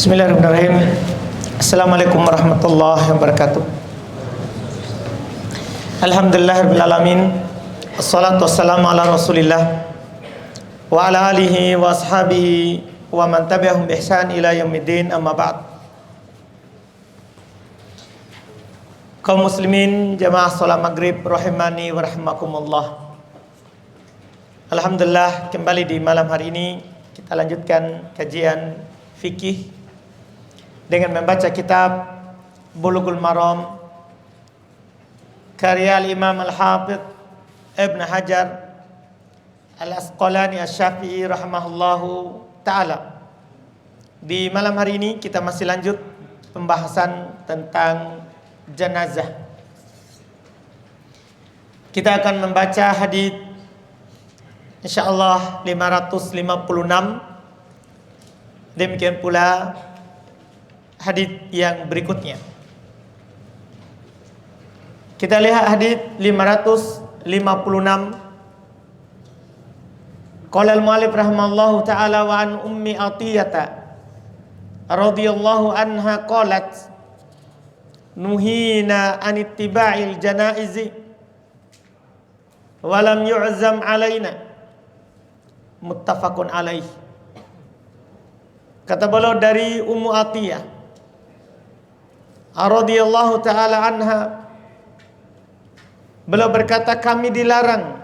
Bismillahirrahmanirrahim. Assalamualaikum warahmatullahi wabarakatuh. Alhamdulillahirabbil alamin. Wassalatu wassalamu ala Rasulillah wa ala alihi wa ashabihi wa man tabi'ahum bi ihsan ila yaumiddin, amma ba'd. Kaum muslimin jamaah salat maghrib rahimani wa rahimakumullah. Alhamdulillah, kembali di malam hari ini kita lanjutkan kajian fikih dengan membaca kitab Bulughul Maram karya Imam Al-Hafidh Ibn Hajar Al-Asqalani Asy-Syafi'i rahimahullahu ta'ala. Di malam hari ini kita masih lanjut pembahasan tentang jenazah. Kita akan membaca hadis insyaallah 556. Demikian pula hadis yang berikutnya. Kita lihat hadis 556. Qala al-mu'allif rahimallahu ta'ala wa an ummi Atiyata radhiyallahu anha qalat nuhina an ittiba'il janaizi wa lam yu'zam alaina, muttafaqun alaih. Kata beliau dari Ummu Atiyah radhiyallahu taala anha, beliau berkata, kami dilarang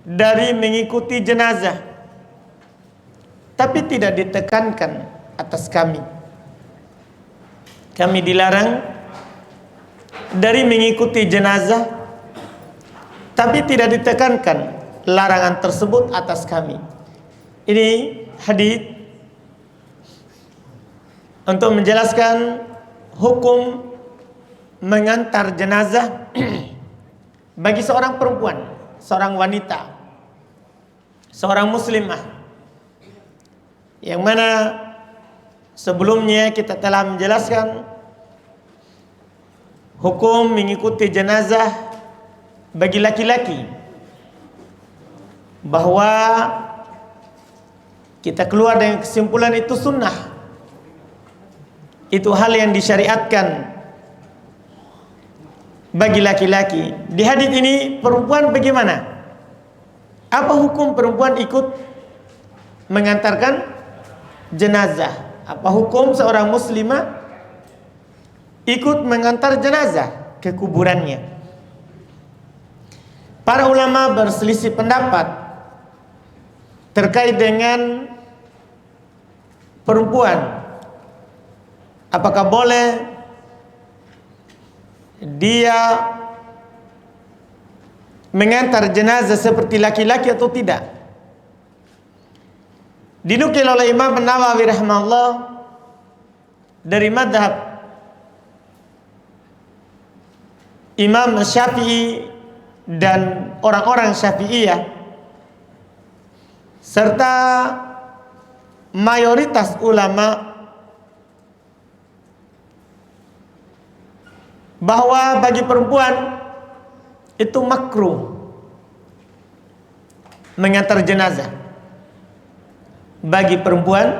dari mengikuti jenazah, tapi tidak ditekankan atas kami. Kami dilarang dari mengikuti jenazah, tapi tidak ditekankan larangan tersebut atas kami. Ini hadis untuk menjelaskan hukum mengantar jenazah bagi seorang perempuan, seorang wanita, seorang muslimah, yang mana sebelumnya kita telah menjelaskan hukum mengikuti jenazah bagi laki-laki, bahwa kita keluar dengan kesimpulan itu sunnah, itu hal yang disyariatkan bagi laki-laki. Di hadis ini perempuan bagaimana? Apa hukum perempuan ikut mengantarkan jenazah? Apa hukum seorang muslimah ikut mengantar jenazah ke kuburannya? Para ulama berselisih pendapat terkait dengan perempuan, apakah boleh dia mengantar jenazah seperti laki-laki atau tidak. Dinukil oleh Imam Nawawi rahimahullah dari madhab Imam Syafi'i dan orang-orang Syafi'iyah serta mayoritas ulama, bahwa bagi perempuan itu makruh mengantar jenazah. Bagi perempuan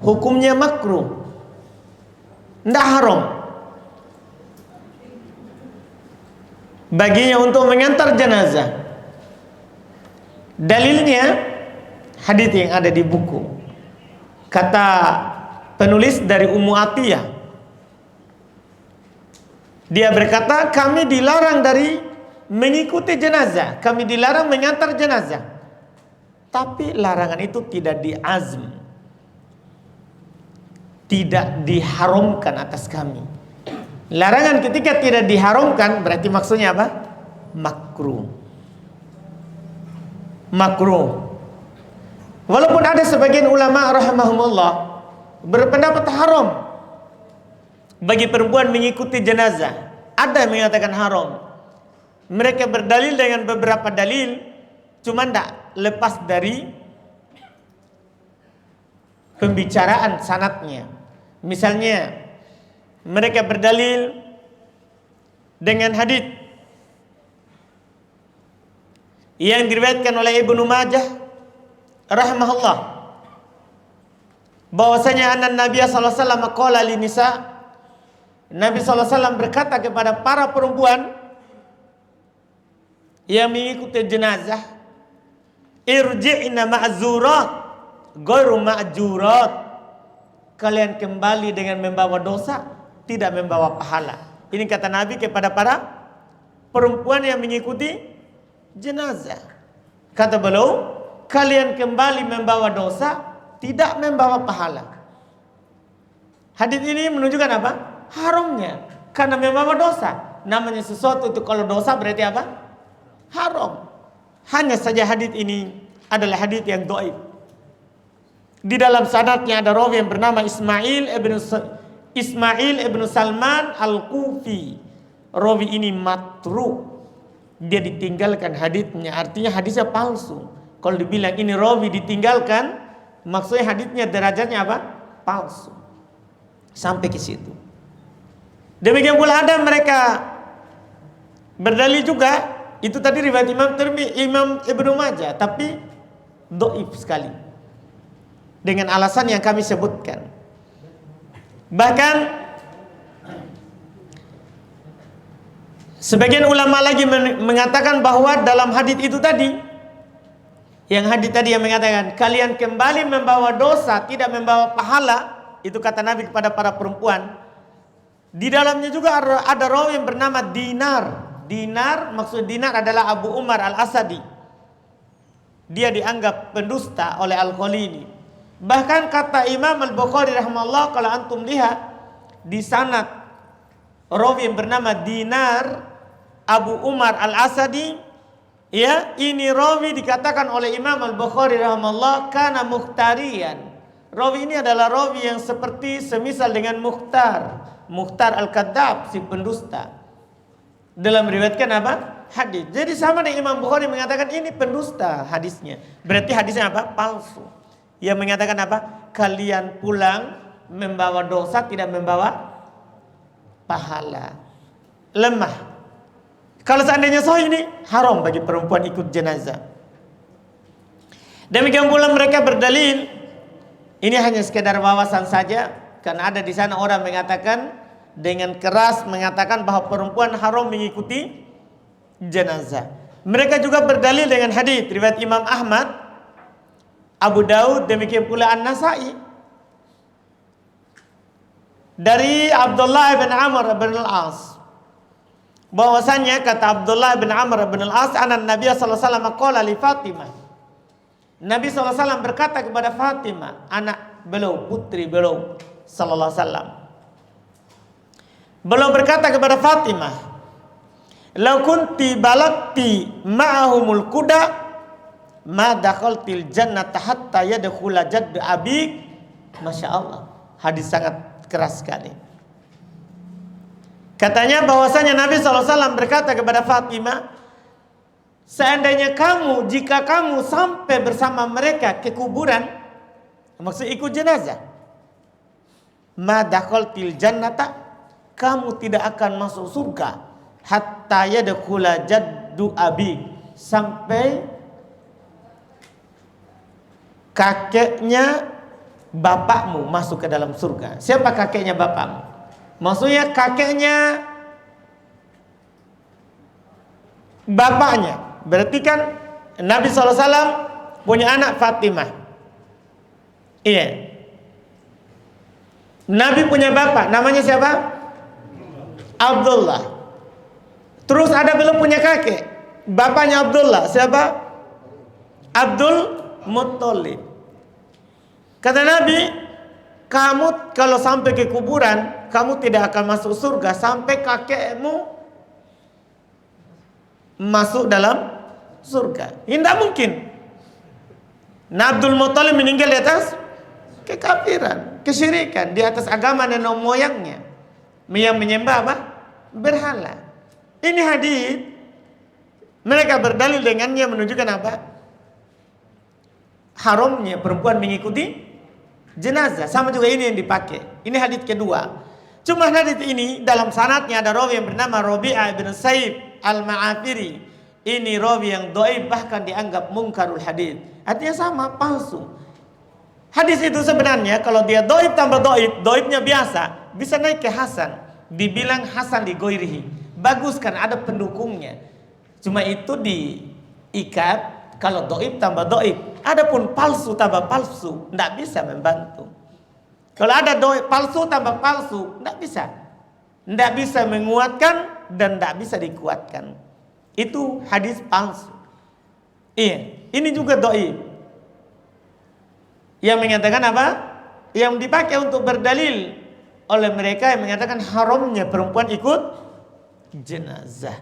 hukumnya makruh, tidak haram baginya untuk mengantar jenazah. Dalilnya hadis yang ada di buku. Kata penulis dari Ummu Atiyah, dia berkata, kami dilarang dari mengikuti jenazah, kami dilarang mengantar jenazah, tapi larangan itu tidak diazm, tidak diharamkan atas kami. Larangan ketika tidak diharamkan berarti maksudnya apa? Makruh. Makruh. Walaupun ada sebagian ulama rahimahumullah berpendapat haram bagi perempuan mengikuti jenazah, ada yang mengatakan haram. Mereka berdalil dengan beberapa dalil, cuma tidak lepas dari pembicaraan sanadnya. Misalnya mereka berdalil dengan hadis yang diriwayatkan oleh Ibnu Majah rahimahullah, bahwasanya anna Nabi sallallahu alaihi wasallam qala lin nisa, Nabi sallallahu alaihi wasallam berkata kepada para perempuan yang mengikuti jenazah, irji'na ma'zurat ghairu ma'jurat, kalian kembali dengan membawa dosa, tidak membawa pahala. Ini kata Nabi kepada para perempuan yang mengikuti jenazah. Kata beliau, kalian kembali membawa dosa, tidak membawa pahala. Hadis ini menunjukkan apa? Haramnya. Karena membawa dosa. Namanya sesuatu itu kalau dosa berarti apa? Haram. Hanya saja hadis ini adalah hadis yang dhaif. Di dalam sanadnya ada rawi yang bernama Ismail ibn Salman Al-Kufi. Rawi ini matruk. Dia ditinggalkan hadisnya, artinya hadisnya palsu. Kalau dibilang ini rawi ditinggalkan, maksudnya hadisnya derajatnya apa? Palsu. Sampai ke situ. Demikian pula ada mereka berdalil juga, itu tadi riwayat Imam Ibnu Majah, tapi dhaif sekali. Dengan alasan yang kami sebutkan. Bahkan sebagian ulama lagi mengatakan bahwa dalam hadis itu tadi, yang hadis tadi yang mengatakan kalian kembali membawa dosa, tidak membawa pahala, itu kata Nabi kepada para perempuan. Di dalamnya juga ada rawi yang bernama Dinar. Dinar, maksud Dinar adalah Abu Umar Al-Asadi. Dia dianggap pendusta oleh Al-Khalili. Bahkan kata Imam Al-Bukhari rahimahullah, kalau antum lihat di sanad rawi yang bernama Dinar Abu Umar Al-Asadi, ya, ini rawi dikatakan oleh Imam Al-Bukhari rahimahullah kana muhtarian. Rawi ini adalah rawi yang seperti semisal dengan Mukhtar Al-Kadzab, si pendusta. Dalam meriwayatkan apa? Hadis. Jadi sama dengan Imam Bukhari mengatakan ini pendusta hadisnya. Berarti hadisnya apa? Palsu. Yang mengatakan apa? Kalian pulang membawa dosa, tidak membawa pahala. Lemah. Kalau seandainya sahih ini haram bagi perempuan ikut jenazah. Demikian pula mereka berdalil, ini hanya sekedar wawasan saja, karena ada di sana orang mengatakan dengan keras mengatakan bahwa perempuan haram mengikuti jenazah. Mereka juga berdalil dengan hadis riwayat Imam Ahmad, Abu Daud, demikian pula An-Nasai dari Abdullah bin Amr bin Al-As, bahwasanya kata Abdullah bin Amr bin Al-As, anna Nabi sallallahu alaihi wasallam qala li Fatimah. Nabi sallallahu alaihi wasallam berkata kepada Fatimah, anak beliau, putri beliau sallallahu alaihi wasallam. Beliau berkata kepada Fatimah, "Lau kunti balagti ma'ahumul kuda ma dakhaltil jannata hatta yadkhula jaddu abik." Masya Allah, hadis sangat keras sekali. Katanya bahwasanya Nabi SAW berkata kepada Fatimah, seandainya kamu, jika kamu sampai bersama mereka ke kuburan, maksud ikut jenazah, ma dakhaltil jannata, kamu tidak akan masuk surga hatta yadkhula jaddu abik, sampai kakeknya bapakmu masuk ke dalam surga. Siapa kakeknya bapakmu? Maksudnya kakeknya bapaknya. Berarti kan Nabi SAW punya anak Fatimah. Iya. Nabi punya bapak, namanya siapa? Abdullah. Terus ada belum punya kakek, bapaknya Abdullah, siapa? Abdul Muttalib. Kata Nabi, kamu kalau sampai ke kuburan, kamu tidak akan masuk surga sampai kakekmu masuk dalam surga. Ini tidak mungkin. Nah, Abdul Muttalib meninggal di atas kekafiran, kesyirikan, di atas agama nenek moyangnya yang menyembah apa? Berhala. Ini hadis mereka berdalil dengannya menunjukkan apa? Haramnya perempuan mengikuti jenazah. Sama juga ini yang dipakai. Ini hadis kedua. Cuma hadis ini dalam sanadnya ada rawi yang bernama Rabi'ah bin Saib Al-Ma'afiri. Ini rawi yang dhaif, bahkan dianggap mungkarul hadis. Artinya sama, palsu. Hadis itu sebenarnya kalau dia doib tambah doib, doibnya biasa, bisa naik ke hasan. Dibilang hasan di goirihi. Bagus kan ada pendukungnya. Cuma itu diikat kalau doib tambah doib. Adapun palsu tambah palsu, tidak bisa membantu. Kalau ada doib palsu tambah palsu, tidak bisa. Tidak bisa menguatkan dan tidak bisa dikuatkan. Itu hadis palsu. Iya, ini juga doib. Yang mengatakan apa? Yang dipakai untuk berdalil oleh mereka yang mengatakan haramnya perempuan ikut jenazah.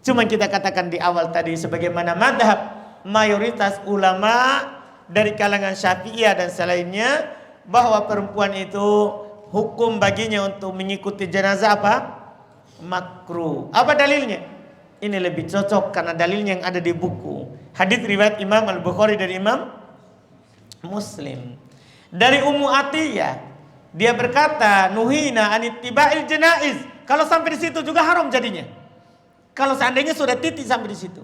Cuma kita katakan di awal tadi sebagaimana madhab mayoritas ulama dari kalangan Syafi'iyah dan selainnya, bahwa perempuan itu hukum baginya untuk mengikuti jenazah apa? Makruh. Apa dalilnya? Ini lebih cocok karena dalilnya yang ada di buku. Hadis riwayat Imam Al-Bukhari dari Imam Muslim. Dari Ummu Atiyah, dia berkata, nuhina anittiba'il janaiz. Kalau sampai di situ juga haram jadinya. Kalau seandainya sudah titik sampai di situ.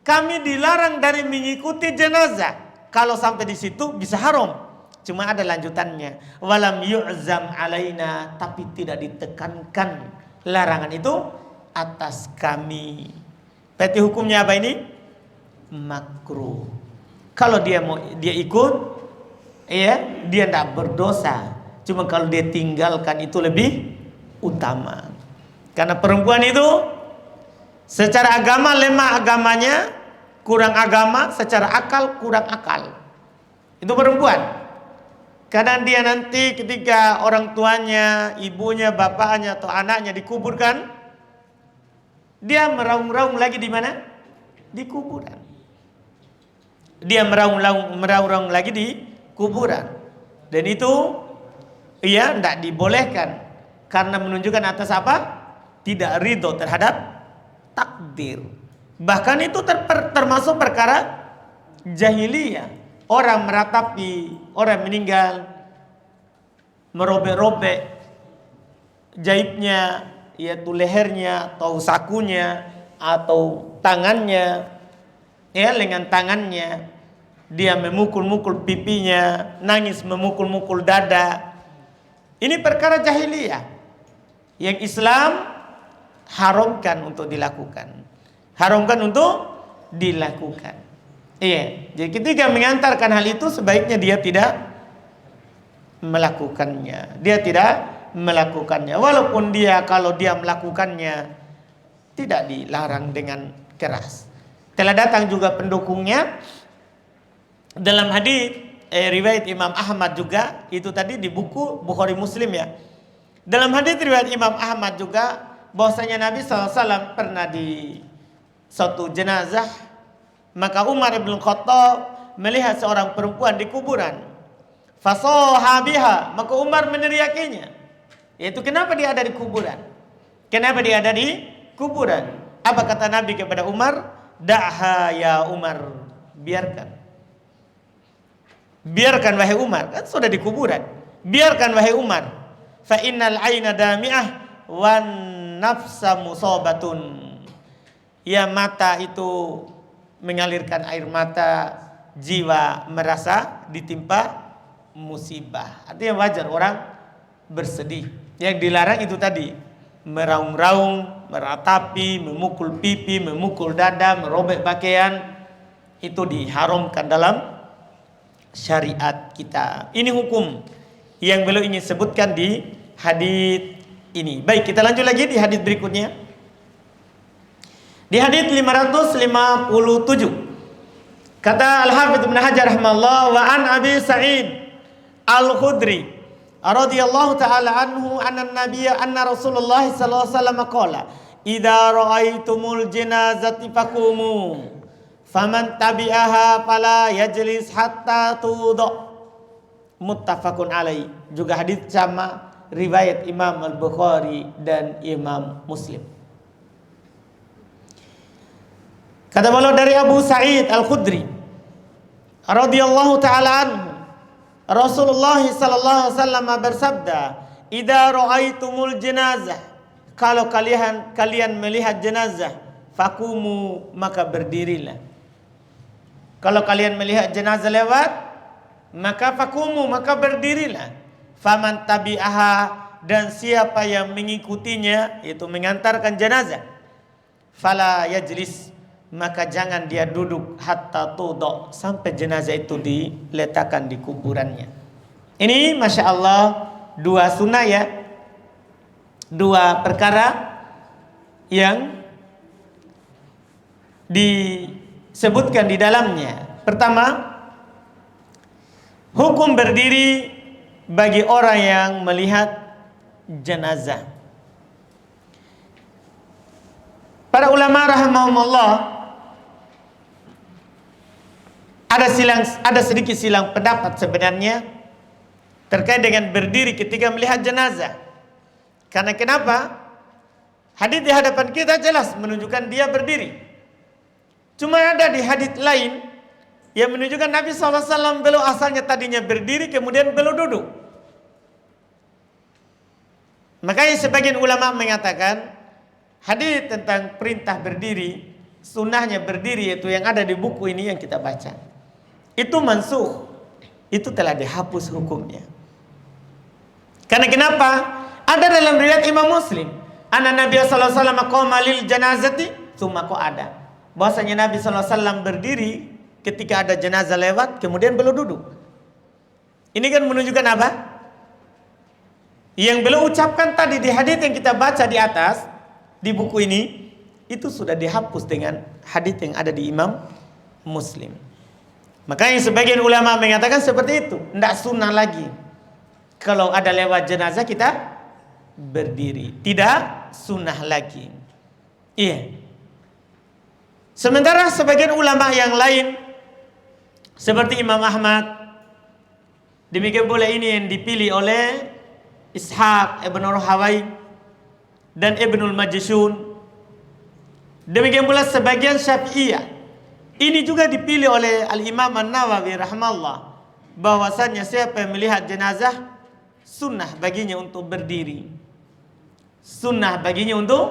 Kami dilarang dari mengikuti jenazah. Kalau sampai di situ bisa haram. Cuma ada lanjutannya. Walam yu'zam alaina, tapi tidak ditekankan larangan itu atas kami. Berarti hukumnya apa ini? Makruh. Kalau dia ikut, ya, dia tidak berdosa. Cuma kalau dia tinggalkan itu lebih utama. Karena perempuan itu secara agama lemah agamanya, kurang agama, secara akal kurang akal. Itu perempuan. Kadang dia nanti ketika orang tuanya, ibunya, bapaknya atau anaknya dikuburkan, dia meraung-raung lagi di mana? Di kuburan. Dia meraung-raung lagi di kuburan. Dan itu ia tidak dibolehkan karena menunjukkan atas apa? Tidak ridho terhadap takdir. Bahkan itu termasuk perkara jahiliyah. Orang meratapi orang meninggal, merobek-robek jaibnya, yaitu lehernya atau sakunya atau tangannya, ya, lengan tangannya. Dia memukul-mukul pipinya, nangis memukul-mukul dada. Ini perkara jahiliyah yang Islam haramkan untuk dilakukan. Haramkan untuk dilakukan. Iya, jadi ketika mengantarkan hal itu sebaiknya dia tidak melakukannya. Dia tidak melakukannya. Walaupun kalau dia melakukannya tidak dilarang dengan keras. Telah datang juga pendukungnya dalam hadis riwayat Imam Ahmad juga, itu tadi di buku Bukhari Muslim ya. Dalam hadis riwayat Imam Ahmad juga bahwasanya Nabi SAW pernah di suatu jenazah, maka Umar bin Khattab melihat seorang perempuan di kuburan. Fasoha biha, maka Umar meneriakinya. Yaitu kenapa dia ada di kuburan? Kenapa dia ada di kuburan? Apa kata Nabi kepada Umar? Da'ha ya Umar, biarkan. Biarkan wahai Umar, kan sudah di kuburan. Biarkan wahai Umar. Fa innal aina dami'ah wan nafsa musabatun. Ya, mata itu mengalirkan air mata, jiwa merasa ditimpa musibah. Artinya wajar orang bersedih. Yang dilarang itu tadi, meraung-raung, meratapi, memukul pipi, memukul dada, merobek pakaian. Itu diharamkan dalam syariat kita. Ini hukum yang beliau ingin sebutkan di hadis ini. Baik, kita lanjut lagi di hadis berikutnya. Di hadis 557 kata Al-Hafidz Ibnu Hajar rahimahullah, wa an Abi Sa'id Al-Khudri radhiyallahu taala anhu anna Rasulullah sallallahu alaihi wasallam qala idza ra'aitumul janazati faqumu faman tabi'aha fala yajlis hatta tuda. Muttafaqun alaih. Juga hadis sama riwayat Imam Al-Bukhari dan Imam Muslim. Kata beliau dari Abu Sa'id Al-Khudri radhiyallahu taala anhu, Rasulullah sallallahu alaihi wasallam bersabda, "Idza ra'aitumul janazah," kalau kalian melihat jenazah, fakumu, maka berdirilah. Kalau kalian melihat jenazah lewat, maka fakumu, maka berdirilah. Faman tabi'aha, dan siapa yang mengikutinya, yaitu mengantarkan jenazah, fala yajlis, maka jangan dia duduk hatta tudok, sampai jenazah itu diletakkan di kuburannya. Ini Masya Allah dua sunnah ya, dua perkara yang disebutkan di dalamnya. Pertama, hukum berdiri bagi orang yang melihat jenazah. Para ulama rahimahumullah ada sedikit silang pendapat sebenarnya terkait dengan berdiri ketika melihat jenazah. Karena kenapa? Hadis di hadapan kita jelas menunjukkan dia berdiri. Cuma ada di hadis lain yang menunjukkan Nabi SAW beliau asalnya tadinya berdiri, kemudian beliau duduk. Makanya sebagian ulama mengatakan hadis tentang perintah berdiri, sunnahnya berdiri, yaitu yang ada di buku ini yang kita baca, itu mansukh, itu telah dihapus hukumnya. Karena kenapa? Ada dalam riwayat Imam Muslim, anna Nabi sallallahu alaihi wasallam qama lil janazati tsumma qa'ada. Bahwasanya Nabi sallallahu alaihi wasallam berdiri ketika ada jenazah lewat, kemudian beliau duduk. Ini kan menunjukkan apa? Yang beliau ucapkan tadi di hadis yang kita baca di atas di buku ini, itu sudah dihapus dengan hadis yang ada di Imam Muslim. Makanya sebagian ulama mengatakan seperti itu, tidak sunnah lagi. Kalau ada lewat jenazah kita berdiri, tidak sunnah lagi. Iya. Sementara sebagian ulama yang lain seperti Imam Ahmad, demikian pula ini yang dipilih oleh Ishaq ibn Rahawai dan Ibnul Majishun, demikian pula sebagian Syafi'iyah. Ini juga dipilih oleh Al-Imam An-Nawawi rahimahullah, bahwasannya siapa yang melihat jenazah, sunnah baginya untuk berdiri. Sunnah baginya untuk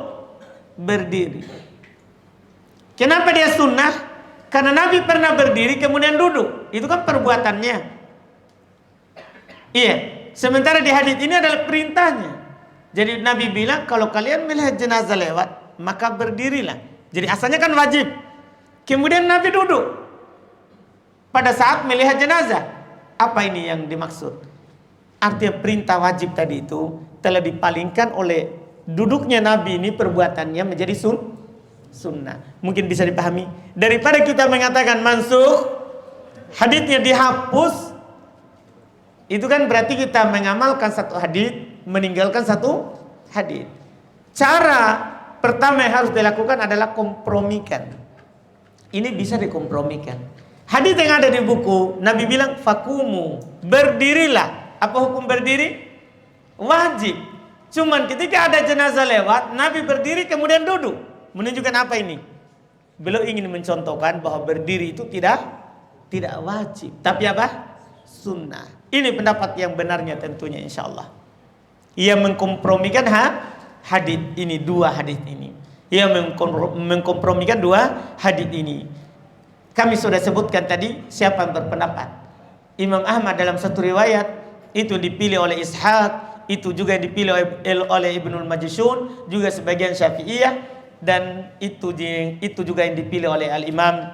berdiri. Kenapa dia sunnah? Karena Nabi pernah berdiri kemudian duduk. Itu kan perbuatannya. Iya. Sementara di hadis ini adalah perintahnya. Jadi Nabi bilang kalau kalian melihat jenazah lewat, maka berdirilah. Jadi asalnya kan wajib. Kemudian Nabi duduk pada saat melihat jenazah. Apa ini yang dimaksud? Artinya perintah wajib tadi itu telah dipalingkan oleh duduknya Nabi ini, perbuatannya menjadi sunnah. Mungkin bisa dipahami. Daripada kita mengatakan mansukh, haditsnya dihapus, itu kan berarti kita mengamalkan satu hadits, meninggalkan satu hadits. Cara pertama yang harus dilakukan adalah kompromikan. Ini bisa dikompromikan. Hadits yang ada di buku, Nabi bilang fakumu, berdirilah. Apa hukum berdiri? Wajib. Cuman ketika ada jenazah lewat, Nabi berdiri kemudian duduk. Menunjukkan apa ini? Beliau ingin mencontohkan bahwa berdiri itu tidak wajib, tapi apa? Sunnah. Ini pendapat yang benarnya tentunya insyaallah. Ia mengkompromikan hadis ini, dua hadis ini. Ia mengkompromikan dua hadis ini. Kami sudah sebutkan tadi siapa yang berpendapat. Imam Ahmad dalam satu riwayat itu dipilih oleh Ishaq, itu juga dipilih oleh Ibnul Majishun, juga sebagian Syafi'iyah, dan itu juga yang dipilih oleh Al-Imam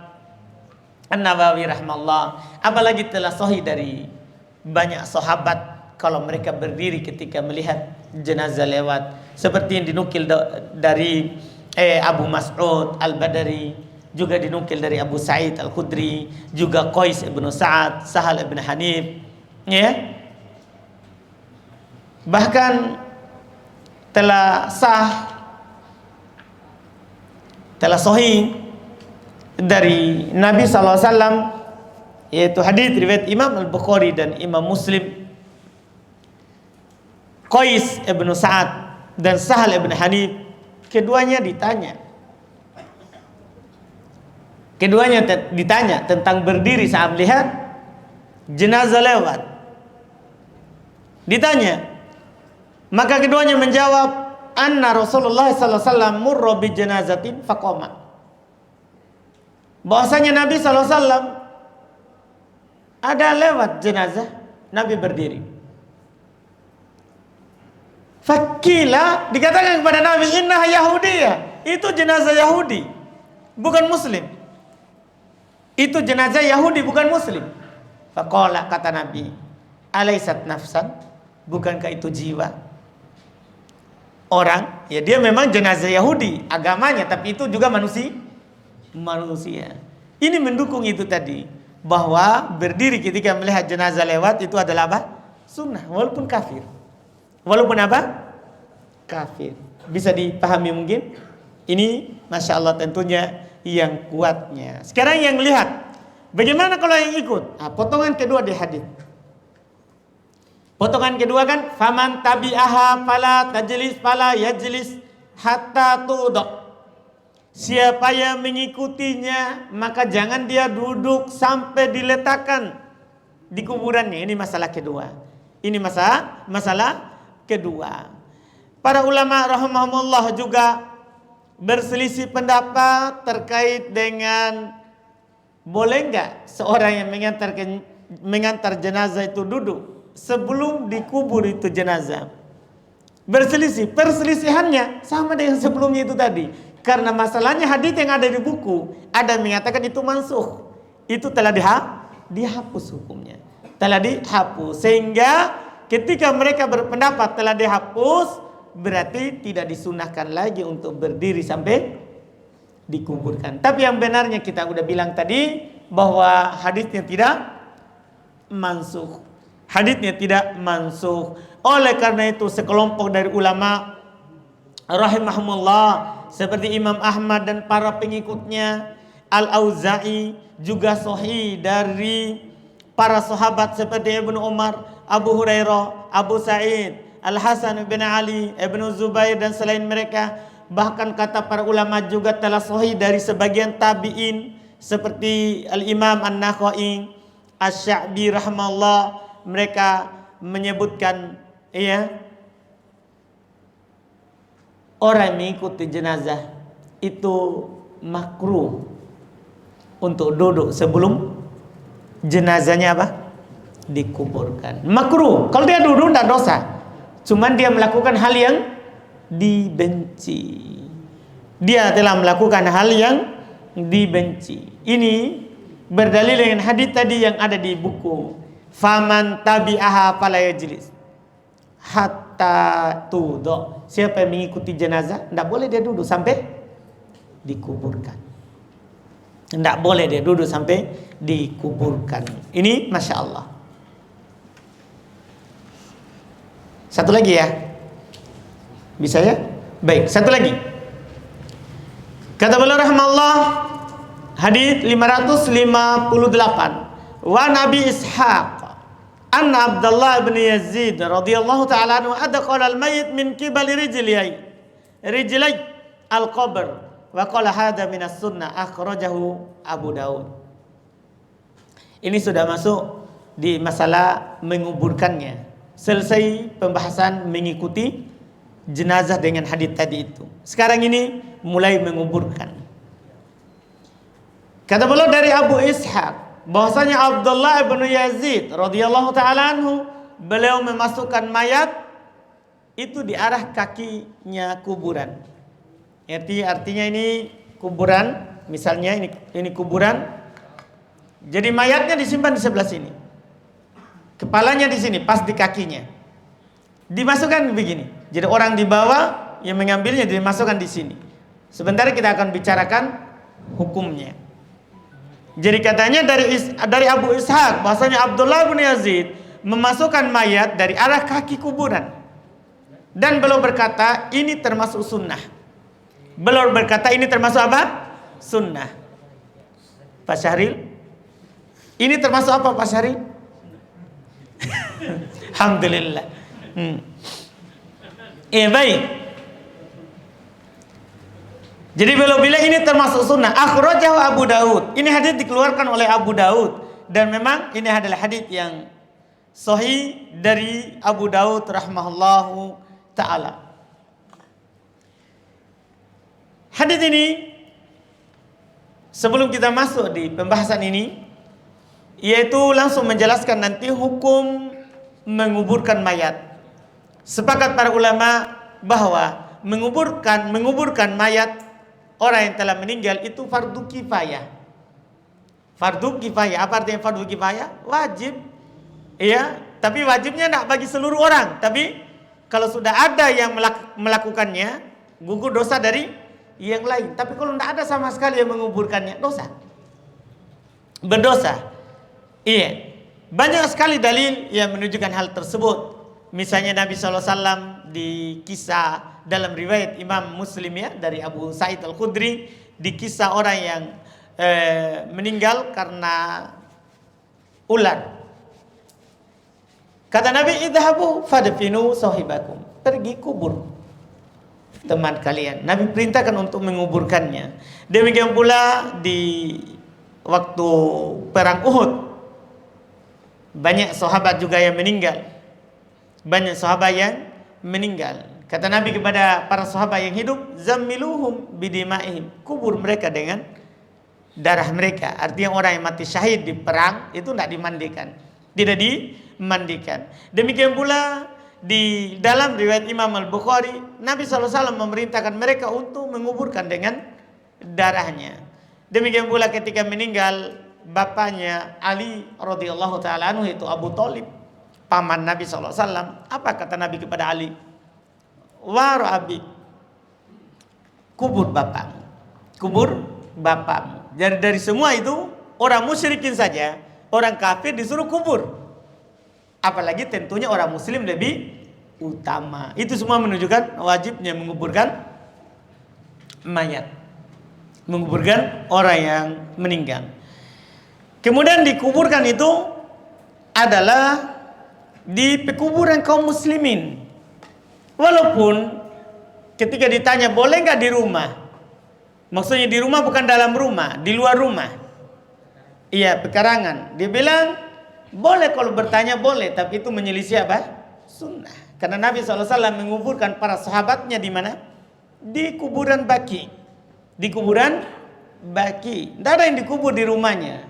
An-Nawawi rahimahullah. Apalagi telah sahih dari banyak sahabat kalau mereka berdiri ketika melihat jenazah lewat, seperti yang dinukil dari Abu Mas'ud Al-Badari, juga dinukil dari Abu Sa'id Al-Khudri, juga Qais ibn Sa'ad, Sahal ibn Hanif, ya. Bahkan telah sahih dari Nabi SAW, yaitu hadis riwayat Imam Al-Bukhari dan Imam Muslim. Qais ibn Sa'ad dan Sahal ibn Hanif, keduanya ditanya tentang berdiri saat melihat jenazah lewat. Ditanya, maka keduanya menjawab, anna Rasulullah sallallahu alaihi wasallam murra bi janazatin faqama. Bahwasanya Nabi sallallahu alaihi wasallam ada lewat jenazah, Nabi berdiri. Fakila, dikatakan kepada Nabi, innaha Yahudiyah, itu jenazah Yahudi, bukan Muslim. Itu jenazah Yahudi, bukan Muslim. Faqala, kata Nabi, alaisat nafsan, bukankah itu jiwa orang? Ya, dia memang jenazah Yahudi agamanya, tapi itu juga manusia. Ini mendukung itu tadi, bahwa berdiri ketika melihat jenazah lewat itu adalah apa? Sunnah, walaupun kafir. Walaupun apa? Kafir. Bisa dipahami mungkin? Ini Masya Allah tentunya yang kuatnya. Sekarang yang lihat, bagaimana kalau yang ikut? Nah, potongan kedua di hadis. Potongan kedua kan, faman tabi'aha fala tajlis fala yajlis hatta tu'da. Siapa yang mengikutinya, maka jangan dia duduk sampai diletakkan di kuburannya. Ini masalah kedua. Ini masalah kedua. Para ulama rahimahumullah juga berselisih pendapat terkait dengan boleh enggak seorang yang mengantar jenazah itu duduk sebelum dikubur itu jenazah. Berselisih, perselisihannya sama dengan sebelumnya itu tadi. Karena masalahnya hadis yang ada di buku, ada yang mengatakan itu mansuh. Itu telah dihapus hukumnya. Telah dihapus. Sehingga ketika mereka berpendapat telah dihapus, berarti tidak disunahkan lagi untuk berdiri sampai dikuburkan. Tapi yang benarnya kita udah bilang tadi, bahwa hadisnya tidak mansuh. Hadisnya tidak mansuh. Oleh karena itu sekelompok dari ulama rahimahumullah seperti Imam Ahmad dan para pengikutnya, Al-Auza'i, juga sahih dari para sahabat seperti Ibnu Umar, Abu Hurairah, Abu Sa'id, Al-Hasan bin Ali, Ibnu Zubair dan selain mereka. Bahkan kata para ulama juga telah sahih dari sebagian tabi'in seperti Al-Imam An-Nakhai, Asy-Sya'bi rahimahullah. Mereka menyebutkan orang yang mengikuti jenazah itu makruh untuk duduk sebelum jenazahnya apa? Dikuburkan. Makruh. Kalau dia duduk tidak dosa. Cuman dia melakukan hal yang dibenci. Dia telah melakukan hal yang dibenci. Ini berdalil dengan hadis tadi yang ada di buku. Faman tabi'aha fala yajlis hatta tudho. Siapa yang mengikuti jenazah, tidak boleh dia duduk sampai dikuburkan. Tidak boleh dia duduk sampai dikuburkan. Ini Masya Allah. Satu lagi ya. Bisa ya? Baik, satu lagi. Kata beliau rahimahullah, hadis 558. Wa Nabi Ishaq anna Abdullah bin Yazid radhiyallahu ta'ala anhu adqala al-mayyit min qibali rijlai al-qabr wa qala hadha min as-sunnah akhrajahu Abu Daud. Ini sudah masuk di masalah menguburkannya. Selesai pembahasan mengikuti jenazah dengan hadis tadi itu. Sekarang ini mulai menguburkan. Kata beliau dari Abu Ishaq bahwasanya Abdullah bin Yazid radhiyallahu taala anhu, beliau memasukkan mayat itu di arah kakinya kuburan. Artinya ini kuburan, misalnya ini kuburan. Jadi mayatnya disimpan di sebelah sini. Kepalanya di sini, pas di kakinya. Dimasukkan begini. Jadi orang di bawah yang mengambilnya dimasukkan di sini. Sebentar kita akan bicarakan hukumnya. Jadi katanya dari Abu Ishaq bahwasanya Abdullah bin Yazid memasukkan mayat dari arah kaki kuburan. Dan beliau berkata ini termasuk sunnah. Beliau berkata ini termasuk apa? Sunnah. Pak Syahril, ini termasuk apa Pak Syahril? Alhamdulillah. Baik. Jadi beliau bilang ini termasuk sunnah. Akhrajahu Abu Daud. Ini hadis dikeluarkan oleh Abu Daud dan memang ini adalah hadis yang sahih dari Abu Daud rahimahullahu taala. Hadis ini sebelum kita masuk di pembahasan ini, yaitu langsung menjelaskan nanti hukum menguburkan mayat. Sepakat para ulama bahwa menguburkan mayat orang yang telah meninggal itu fardu kifayah. Fardu kifayah, apa artinya fardu kifayah? Wajib, ya. Tapi wajibnya tidak bagi seluruh orang. Tapi kalau sudah ada yang melakukannya, gugur dosa dari yang lain. Tapi kalau tidak ada sama sekali yang menguburkannya, dosa, berdosa. Iya, banyak sekali dalil yang menunjukkan hal tersebut. Misalnya Nabi SAW di kisah dalam riwayat Imam Muslim ya dari Abu Sa'id Al-Khudri, di kisah orang yang meninggal karena ular. Kata Nabi, idhabu fadfinu sahibakum, pergi kubur teman kalian. Nabi perintahkan untuk menguburkannya. Demikian pula di waktu perang Uhud, banyak sahabat juga yang meninggal. Banyak sahabat yang meninggal. Kata Nabi kepada para sahabat yang hidup, zammiluhum bidimaihim, kubur mereka dengan darah mereka. Artinya orang yang mati syahid di perang itu tidak dimandikan, tidak dimandikan. Demikian pula di dalam riwayat Imam Al-Bukhari, Nabi SAW memerintahkan mereka untuk menguburkan dengan darahnya. Demikian pula ketika meninggal bapaknya Ali radhiyallahu taala anhu, itu Abu Thalib, paman Nabi SAW. Apa kata Nabi kepada Ali? Waro abi, kubur bapakmu, kubur bapakmu. Jadi dari semua itu, orang musyrikin saja, orang kafir disuruh kubur, apalagi tentunya orang muslim lebih utama. Itu semua menunjukkan wajibnya menguburkan mayat, menguburkan orang yang meninggal. Kemudian dikuburkan itu adalah di pekuburan kaum muslimin. Walaupun ketika ditanya boleh nggak di rumah, maksudnya di rumah bukan dalam rumah, di luar rumah. Iya, pekarangan. Dia bilang boleh, kalau bertanya boleh, tapi itu menyelisih apa? Sunnah. Karena Nabi SAW menguburkan para sahabatnya di mana? Di kuburan Baqi. Di kuburan Baqi. Tidak ada yang dikubur di rumahnya.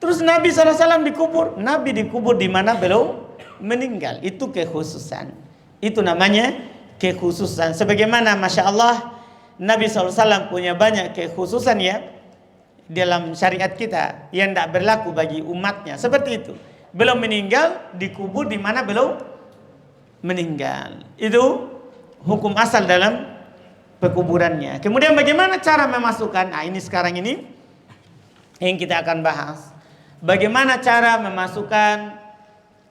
Terus Nabi SAW dikubur. Nabi dikubur di mana belum meninggal. Itu kekhususan. Itu namanya kekhususan. Sebagaimana Masya Allah Nabi SAW punya banyak kekhususan ya dalam syariat kita yang tidak berlaku bagi umatnya. Seperti itu. Belum meninggal dikubur di mana belum meninggal. Itu hukum asal dalam pekuburannya. Kemudian bagaimana cara memasukkan? Nah, ini sekarang ini yang kita akan bahas. Bagaimana cara memasukkan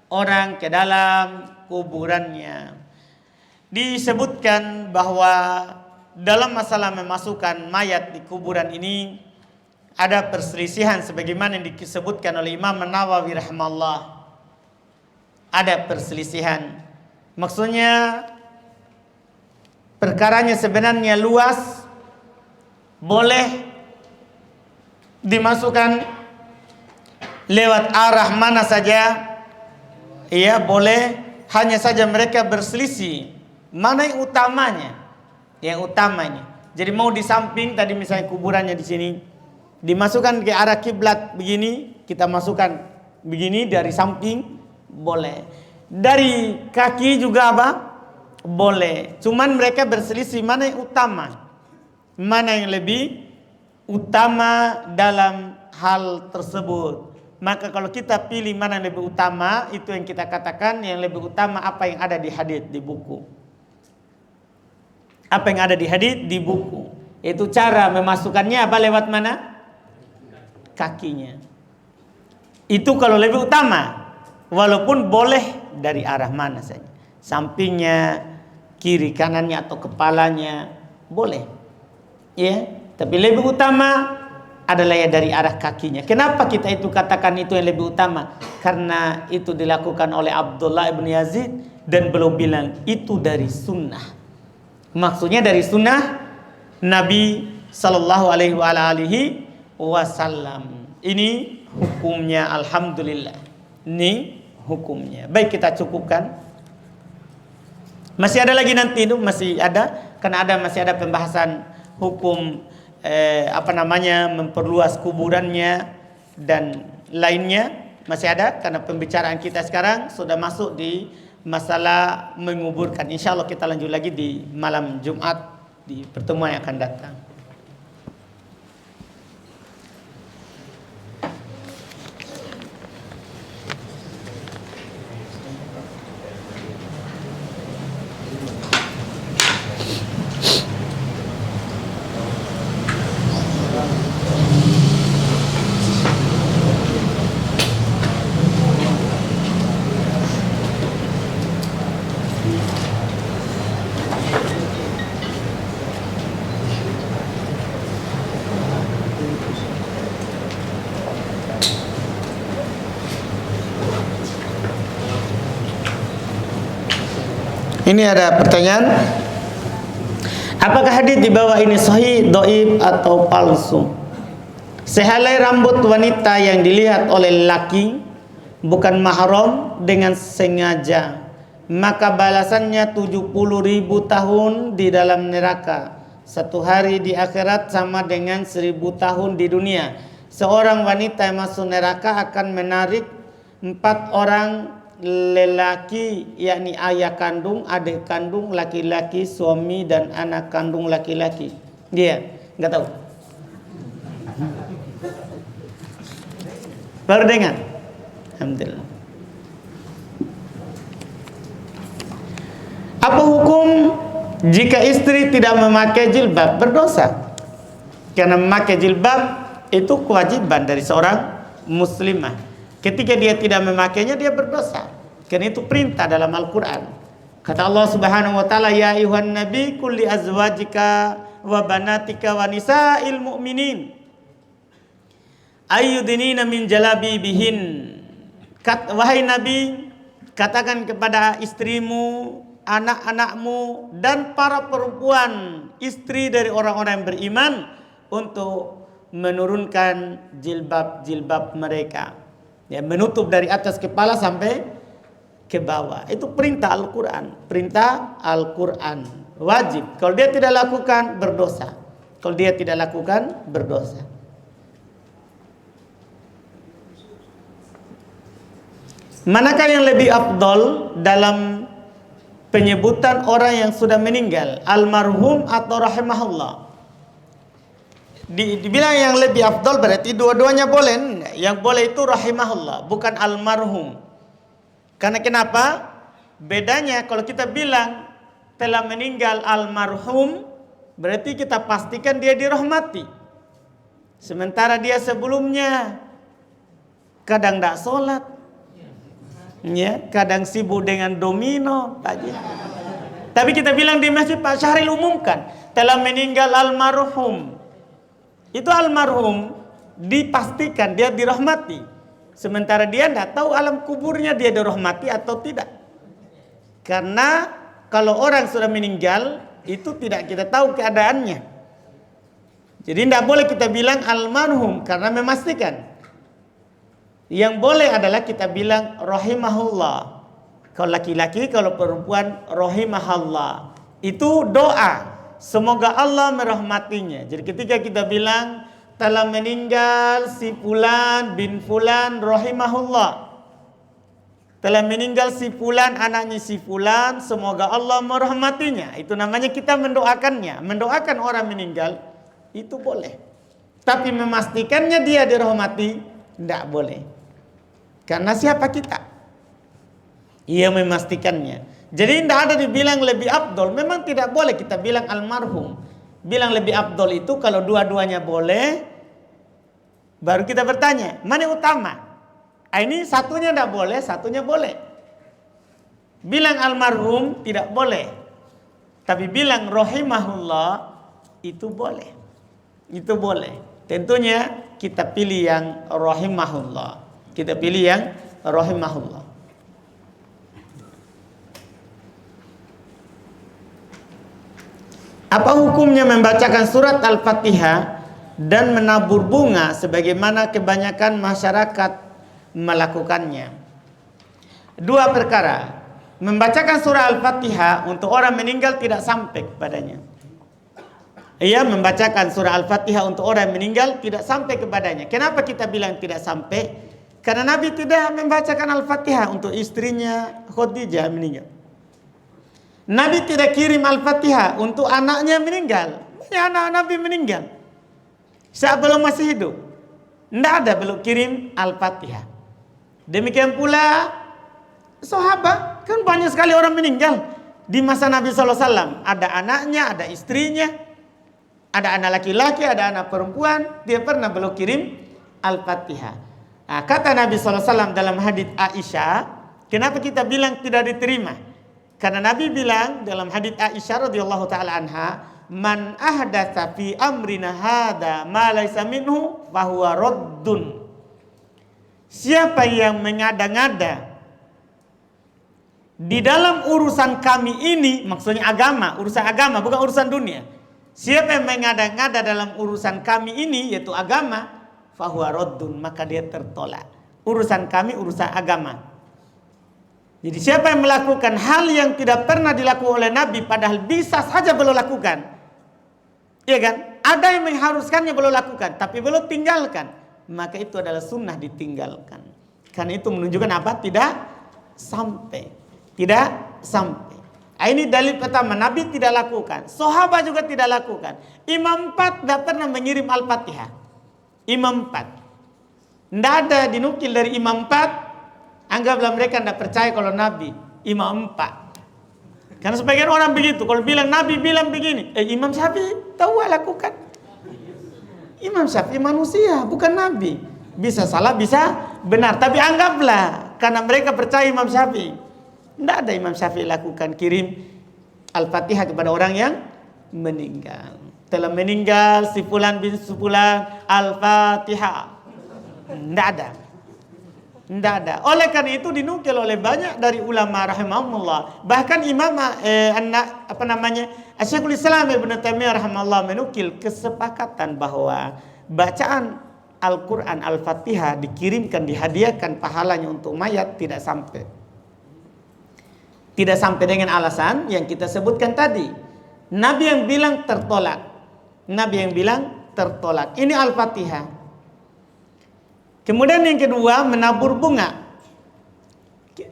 orang ke dalam kuburannya. Disebutkan bahwa dalam masalah memasukkan mayat di kuburan ini ada perselisihan sebagaimana yang disebutkan oleh Imam Nawawi rahimahullah. Ada perselisihan. Maksudnya perkaranya sebenarnya luas, boleh dimasukkan lewat arah mana saja. Iya, boleh. Hanya saja mereka berselisih mana yang utamanya. Yang utamanya. Jadi mau di samping tadi misalnya kuburannya di sini, dimasukkan ke arah kiblat begini, kita masukkan begini dari samping, boleh. Dari kaki juga apa? Boleh. Cuman mereka berselisih mana yang utama, mana yang lebih utama dalam hal tersebut. Maka kalau kita pilih mana yang lebih utama, itu yang kita katakan yang lebih utama apa yang ada di hadits di buku. Apa yang ada di hadits di buku. Itu cara memasukkannya apa, lewat mana? Kakinya. Itu kalau lebih utama. Walaupun boleh dari arah mana saja. Sampingnya, kiri kanannya atau kepalanya, boleh. Ya, tapi lebih utama adalah ya dari arah kakinya. Kenapa kita itu katakan itu yang lebih utama? Karena itu dilakukan oleh Abdullah ibn Yazid dan beliau bilang itu dari sunnah. Maksudnya dari sunnah Nabi Sallallahu Alaihi Wasallam. Ini hukumnya, alhamdulillah. Ini hukumnya. Baik, kita cukupkan. Masih ada lagi nanti itu, masih ada, karena masih ada pembahasan hukum memperluas kuburannya dan lainnya. Masih ada? Karena pembicaraan kita sekarang sudah masuk di masalah menguburkan. Insya Allah kita lanjut lagi di malam Jumat di pertemuan yang akan datang. Ini ada pertanyaan. Apakah hadis di bawah ini sahih, dhaif atau palsu? Sehelai rambut wanita yang dilihat oleh laki bukan mahram dengan sengaja, maka balasannya 70.000 tahun di dalam neraka. Satu hari di akhirat sama dengan 1000 tahun di dunia. Seorang wanita yang masuk neraka akan menarik 4 orang lelaki, yakni ayah kandung, adik kandung laki-laki, suami dan anak kandung laki-laki. Dia nggak tahu. Baru dengar. Alhamdulillah. Apa hukum jika istri tidak memakai jilbab? Berdosa. Karena memakai jilbab itu kewajiban dari seorang muslimah. Ketika dia tidak memakainya, dia berdosa. Karena itu perintah dalam Al-Quran. Kata Allah Subhanahu wa taala, ya ayuhan nabi kulli azwajika wa banatika wa nisa'il mu'minin ayyudinina min jalabibihin. Wahai Nabi, katakan kepada istrimu, anak-anakmu dan para perempuan istri dari orang-orang yang beriman untuk menurunkan jilbab-jilbab mereka, ya, menutup dari atas kepala sampai ke bawah. Itu perintah Al-Quran. Perintah Al-Quran wajib. Kalau dia tidak lakukan, berdosa. Kalau dia tidak lakukan, berdosa. Manakah yang lebih afdol dalam penyebutan orang yang sudah meninggal, almarhum atau rahimahullah? Dibilang yang lebih afdol berarti dua-duanya boleh. Yang boleh itu rahimahullah, bukan almarhum. Karena kenapa? Bedanya kalau kita bilang telah meninggal almarhum, berarti kita pastikan dia dirahmati. Sementara dia sebelumnya kadang tidak sholat, ya, kadang sibuk dengan domino, tapi kita bilang di masjid, Pak Syahril umumkan telah meninggal almarhum. Itu almarhum dipastikan dia dirahmati. Sementara dia tidak tahu alam kuburnya dia dirahmati atau tidak. Karena kalau orang sudah meninggal, itu tidak kita tahu keadaannya. Jadi tidak boleh kita bilang almarhum karena memastikan. Yang boleh adalah kita bilang rahimahullah. Kalau laki-laki, kalau perempuan rahimahullah. Itu doa. Semoga Allah merahmatinya. Jadi ketika kita bilang telah meninggal si fulan bin fulan rahimahullah, telah meninggal si fulan anaknya si fulan, semoga Allah merahmatinya, itu namanya kita mendoakannya. Mendoakan orang meninggal itu boleh, tapi memastikannya dia dirahmati tidak boleh. Karena siapa kita? Ia memastikannya. Jadi tidak ada dibilang lebih afdol. Memang tidak boleh kita bilang almarhum. Bilang lebih afdol itu kalau dua-duanya boleh, baru kita bertanya, mana yang utama? Ini satunya tidak boleh, satunya boleh. Bilang almarhum tidak boleh. Tapi bilang rahimahullah itu boleh. Itu boleh. Tentunya kita pilih yang rahimahullah. Kita pilih yang rahimahullah. Apa hukumnya membacakan surat Al-Fatihah dan menabur bunga sebagaimana kebanyakan masyarakat melakukannya? Dua perkara. Membacakan surah Al-Fatihah untuk orang meninggal tidak sampai kepadanya. Ia membacakan surah Al-Fatihah untuk orang meninggal tidak sampai kepadanya. Kenapa kita bilang tidak sampai? Karena Nabi tidak membacakan Al-Fatihah untuk istrinya Khadijah meninggal. Nabi tidak kirim Al-Fatihah untuk anaknya meninggal. Anak Nabi meninggal saat belum masih hidup. Tidak ada belum kirim Al-Fatihah. Demikian pula sahabat, kan banyak sekali orang meninggal di masa Nabi SAW. Ada anaknya, ada istrinya, ada anak laki-laki, ada anak perempuan. Dia pernah belum kirim Al-Fatihah. Nah, kata Nabi SAW dalam hadits Aisyah, kenapa kita bilang tidak diterima? Karena Nabi bilang dalam hadits Aisyah radhiyallahu taala anha, man ahdatsa fi amrina hadza ma laysa minhu fahuwa raddun. Siapa yang mengada-ngada di dalam urusan kami ini, maksudnya agama, urusan agama bukan urusan dunia. Siapa yang mengada-ngada dalam urusan kami ini, yaitu agama, fahuwa raddun, maka dia tertolak. Urusan kami urusan agama. Jadi siapa yang melakukan hal yang tidak pernah dilakukan oleh Nabi padahal bisa saja belum lakukan, iya kan? Ada yang mengharuskannya belum lakukan, tapi belum tinggalkan, maka itu adalah sunnah ditinggalkan. Karena itu menunjukkan apa? Tidak sampai. Ini dalil pertama, Nabi tidak lakukan. Sahabat juga tidak lakukan. Imam 4 tidak pernah mengirim Al-Fatihah. Imam 4 tidak ada dinukil dari Imam 4. Anggaplah mereka tidak percaya kalau Nabi Imam 4. Karena sebagian orang begitu, kalau bilang Nabi bilang begini, Imam Syafi'i tahu lakukan. Imam Syafi'i manusia, bukan Nabi. Bisa salah, bisa benar. Tapi anggaplah karena mereka percaya Imam Syafi'i. Tidak ada Imam Syafi'i lakukan kirim Al-Fatihah kepada orang yang meninggal. Telah meninggal si fulan bin Fulan, Al-Fatihah. Tidak ada. Tidak ada. Oleh karena itu dinukil oleh banyak dari ulama rahimahumullah. Bahkan Imam Syekhul Islam Ibnu Taimiyah rahimahullah menukil kesepakatan bahwa bacaan Al-Quran Al-Fatihah dikirimkan, dihadiahkan pahalanya untuk mayat tidak sampai. Tidak sampai dengan alasan yang kita sebutkan tadi. Nabi yang bilang tertolak. Ini Al-Fatihah. Kemudian yang kedua, menabur bunga.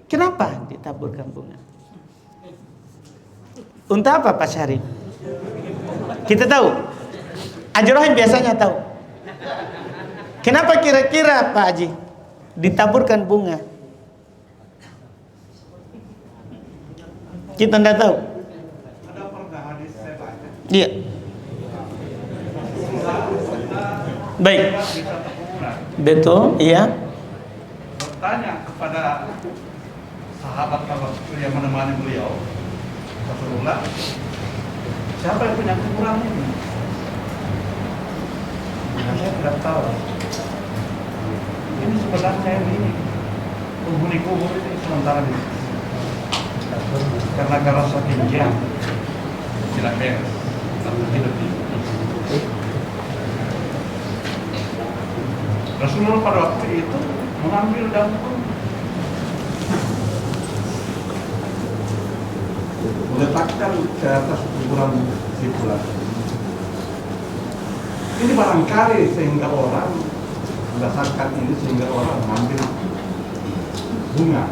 Kenapa ditaburkan bunga? Untuk apa Pak Syarif? Kita tahu. Ajrohim biasanya tahu. Kenapa kira-kira Pak Haji ditaburkan bunga? Kita tidak tahu. Ada pernah hadis saya baca. Iya. Baik. Betul, iya. Bertanya kepada sahabat yang menemani beliau, Rasulullah, siapa yang punya kuburan ini? Saya tidak tahu. Ini sebenarnya ini penghuni kubur ini sementara di sini. Karena rasa tinggi, tidak beres, tidak tinggi. Rasulullah pada waktu itu mengambil daun kurma, meletakkan ke atas kuburan si fulan. Ini barangkali sehingga orang berdasarkan ini sehingga orang mengambil bunga.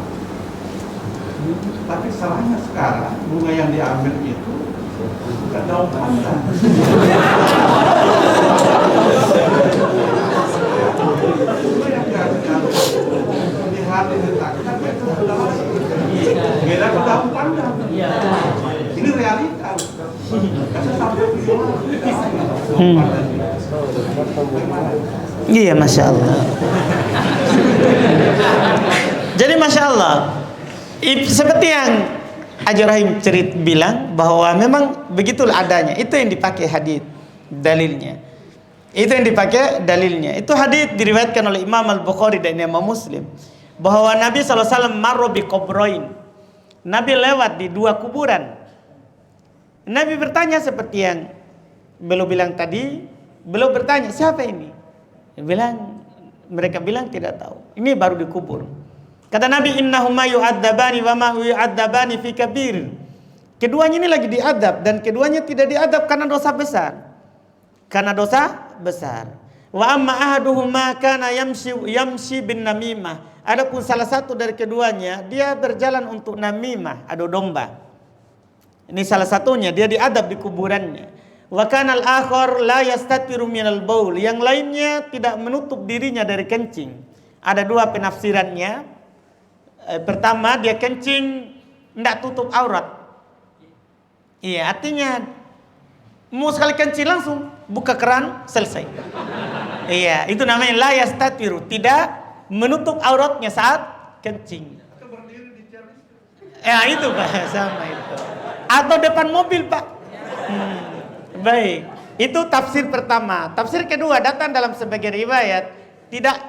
Tapi salahnya sekarang bunga yang diambil itu bukan daun pandan. Beda ke daun pandan. Ini realitas. Iya, Masya Allah. Jadi Masya Allah, seperti yang Haji Rahim bilang bahwa memang begitulah adanya. Itu yang dipakai hadits dalilnya. Itu hadits diriwayatkan oleh Imam Al-Bukhari dan Imam Muslim bahwa Nabi SAW marro bi kubroin. Nabi lewat di dua kuburan. Nabi bertanya seperti yang beliau bilang tadi. Beliau bertanya, siapa ini? Mereka bilang tidak tahu. Ini baru dikubur. Kata Nabi, innahuma yu'adzabani wa ma yu'adzabani fi kabir. Keduanya ini lagi diadab dan keduanya tidak diadab karena dosa besar. Wa amma ahaduhuma kana yamshi bin namimah. Adapun salah satu dari keduanya dia berjalan untuk namimah, adu domba. Ini salah satunya, dia diadab di kuburannya. Wa kana al-akhar la yastatiru minal baul. Yang lainnya tidak menutup dirinya dari kencing. Ada dua penafsirannya. Pertama, dia kencing tidak tutup aurat. Iya, artinya mau sekali kencing langsung buka keran, selesai. Iya, itu namanya la yastatiru, tidak menutup auratnya saat kencing. Atau berdiri di jalan. Ya itu Pak, sama itu. Atau depan mobil Pak. Baik, itu tafsir pertama. Tafsir kedua datang dalam sebagian riwayat tidak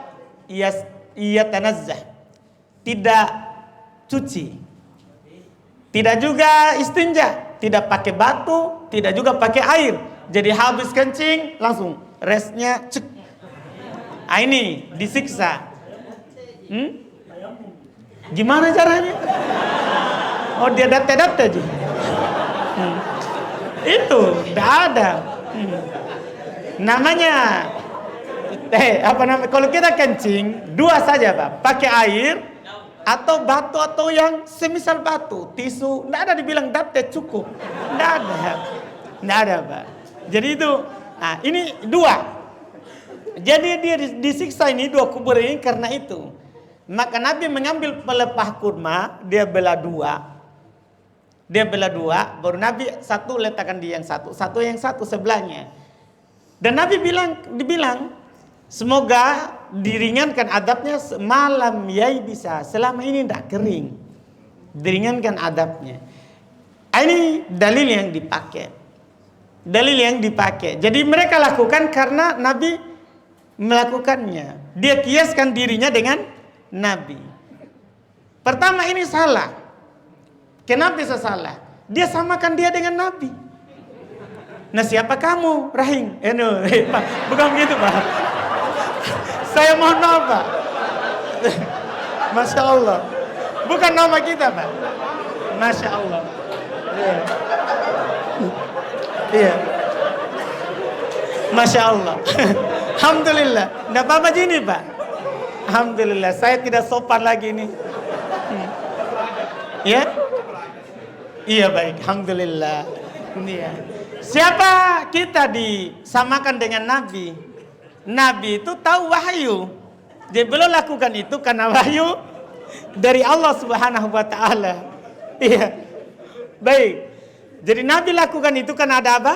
ia tanazzah, tidak cuci, tidak juga istinja, tidak pakai batu, tidak juga pakai air. Jadi habis kencing langsung resnya cek. Ah, ini disiksa. Gimana caranya? Oh dia data-data aja. Itu tidak ada. Namanya apa namanya? Kalau kita kencing dua saja Pak, pakai air atau batu atau yang semisal batu, tisu. Tidak ada dibilang data cukup. Tidak ada Pak. Jadi itu, nah ini dua. Jadi dia disiksa ini dua kubur ini karena itu. Maka Nabi mengambil pelepah kurma, dia belah dua. Dia belah dua, baru Nabi satu letakkan di yang satu yang satu sebelahnya. Dan Nabi dibilang, semoga diringankan adabnya malam yai bisa. Selama ini tidak kering, diringankan adabnya. Ini dalil yang dipakai. Dalil yang dipakai. Jadi mereka lakukan karena Nabi melakukannya. Dia kiaskan dirinya dengan Nabi. Pertama ini salah. Kenapa bisa salah? Dia samakan dia dengan Nabi. Nah siapa kamu? Rahim. Pak. Bukan begitu Pak. Saya mohon maaf Pak. Masya Allah. Bukan nama kita Pak. Masya Allah. Iya. Masya Allah. Alhamdulillah. Tidak apa-apa gini Pak. Alhamdulillah. Saya tidak sopan lagi ini. Ya? Iya baik. Alhamdulillah. Iya. Siapa kita disamakan dengan Nabi? Nabi itu tahu wahyu. Dia belum lakukan itu karena wahyu dari Allah Subhanahu wa taala. Iya. Baik. Jadi Nabi lakukan itu karena ada apa?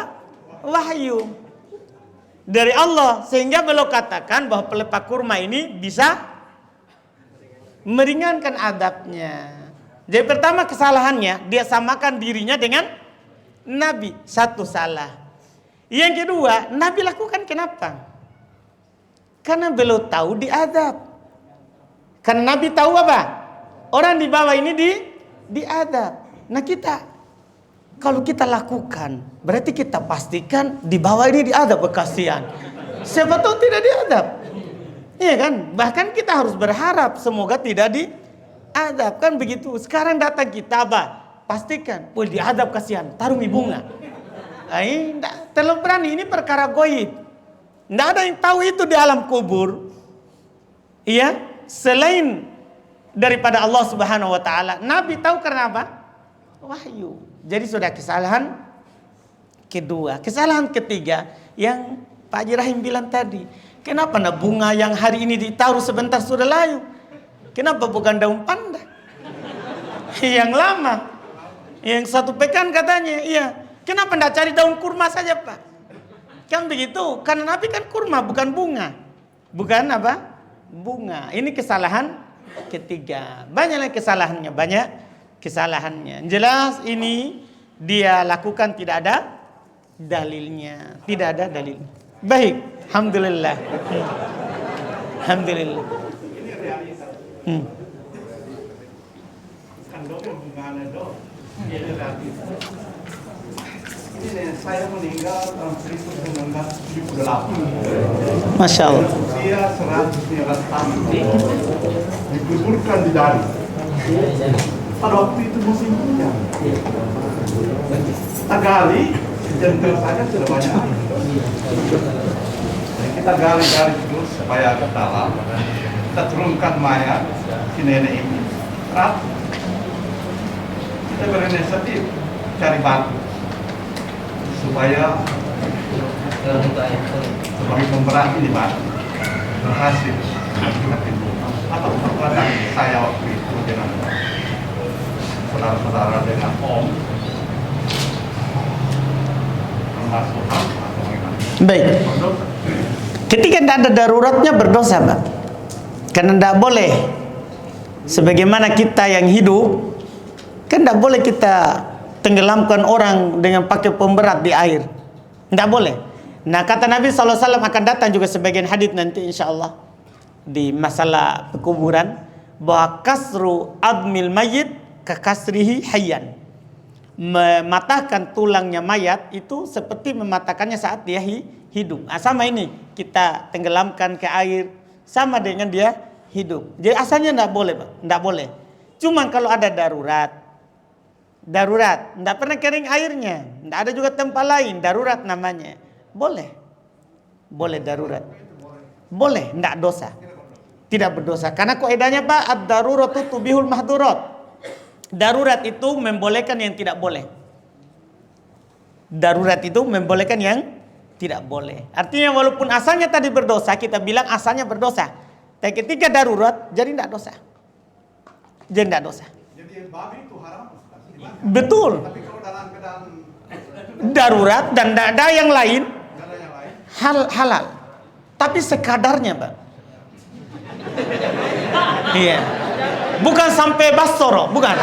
Wahyu dari Allah, sehingga beliau katakan bahwa pelepah kurma ini bisa meringankan adabnya. Jadi pertama kesalahannya dia samakan dirinya dengan Nabi, satu salah. Yang kedua, Nabi lakukan kenapa? Karena beliau tahu diadab. Karena Nabi tahu apa? Orang di bawah ini diadab. Nah kita, kalau kita lakukan, berarti kita pastikan di bawah ini diadab, kasihan. Siapa tahu tidak diadab. Iya kan? Bahkan kita harus berharap semoga tidak diadab. Kan begitu. Sekarang datang kita apa? Pastikan, boleh diadab kasihan, tarungi bunga. Tidak terlalu berani, ini perkara goib. Tidak ada yang tahu itu di alam kubur. Iya, selain daripada Allah Subhanahu wa taala. Nabi tahu karena apa? Wahyu. Jadi sudah kesalahan kedua. Kesalahan ketiga yang Pak Haji Rahim bilang tadi. Kenapa bunga yang hari ini ditaruh sebentar sudah layu? Kenapa bukan daun pandan? Yang lama. Yang satu pekan katanya, iya. Kenapa tidak cari daun kurma saja Pak? Kan begitu. Karena Nabi kan kurma bukan bunga. Bukan apa? Bunga. Ini kesalahan ketiga. Banyak kesalahannya. Banyak kesalahannya. Jelas ini dia lakukan tidak ada dalilnya. Tidak ada dalil. Baik. Alhamdulillah. Alhamdulillah. Ini realitas. Kan dong hubungannya dong. Ini realitas. Ini saya meninggal tahun 1978. Masya Allah. Usia 119 tahun. Dikuburkan di Dari. Pada waktu itu musim hujan. Tagali jentel saja sudah banyak air. kita gali-gali dulu supaya ke dalam. Kita turunkan mayat si nenek ini. Kita berinisiatif cari batu supaya sebagai pemberat ini batu berhasil. Apa perbuatan saya waktu itu dengan saudara-saudara dengan Om termasuk Ham atau bagaimana? Baik. Ketika tidak ada daruratnya berdosa, Pak. Karena tidak boleh sebagaimana kita yang hidup, kan tidak boleh kita tenggelamkan orang dengan pakai pemberat di air. Tidak boleh. Nah, kata Nabi SAW akan datang juga sebagian hadits nanti insya Allah di masalah pekuburan, bahwa kasru admil mayit ke kasrihi hayyan. Mematahkan tulangnya mayat itu seperti mematahkannya saat dia hidup. Sama ini, kita tenggelamkan ke air sama dengan dia hidup. Jadi asalnya tidak boleh, Pak. Tidak boleh. Cuma kalau ada darurat, tidak pernah kering airnya, tidak ada juga tempat lain, darurat namanya, boleh darurat, boleh, tidak dosa, tidak berdosa. Karena kaidahnya, Pak, ad-daruratu tubihul mahdurat. Darurat itu membolehkan yang tidak boleh. Darurat itu membolehkan yang tidak boleh. Artinya walaupun asalnya tadi berdosa, kita bilang asalnya berdosa, tapi ketika darurat jadi tidak dosa. Jadi tidak dosa. Jadi babi itu haram. Betul. Tapi kalau dalam keadaan darurat dan tidak ada yang lain, halal. Tapi sekadarnya, Pak. Iya. Bukan sampai basoro, bukan.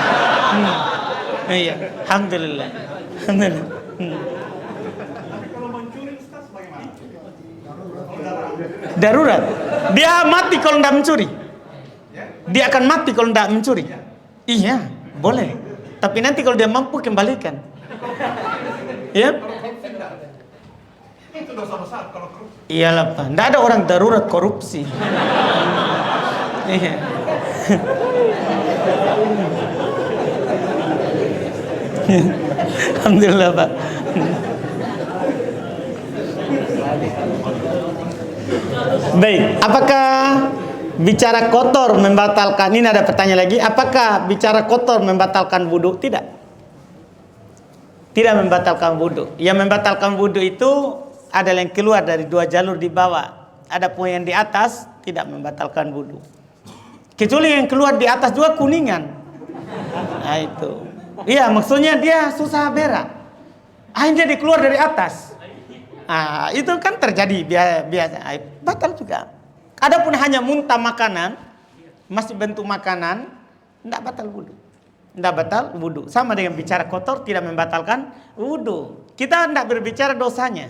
Iya. Alhamdulillah. Alhamdulillah. tapi kalau mencuri Ustaz bagaimana? Darurat. Dia mati kalau tidak mencuri. Dia akan mati kalau tidak mencuri. Iya, boleh. Tapi nanti kalau dia mampu kembalikan. Ya? Itu dosa besar kalau korupsi. Iyalah, Pak. Tidak ada orang darurat korupsi. Iya. Alhamdulillah, Pak. Baik, apakah bicara kotor membatalkan? Ini ada pertanyaan lagi. Apakah bicara kotor membatalkan wudhu? Tidak. Tidak membatalkan wudhu. Yang membatalkan wudhu itu adalah yang keluar dari dua jalur di bawah. Adapun yang di atas tidak membatalkan wudhu. Kecuali yang keluar di atas juga kuningan. Nah itu. Iya, maksudnya dia susah berak. Akhirnya dia keluar dari atas. Nah, itu kan terjadi biasa. Batal juga. Adapun hanya muntah makanan, masih bentuk makanan, tidak batal wudhu. Tidak batal wudhu. Sama dengan bicara kotor tidak membatalkan wudhu. Kita tidak berbicara dosanya.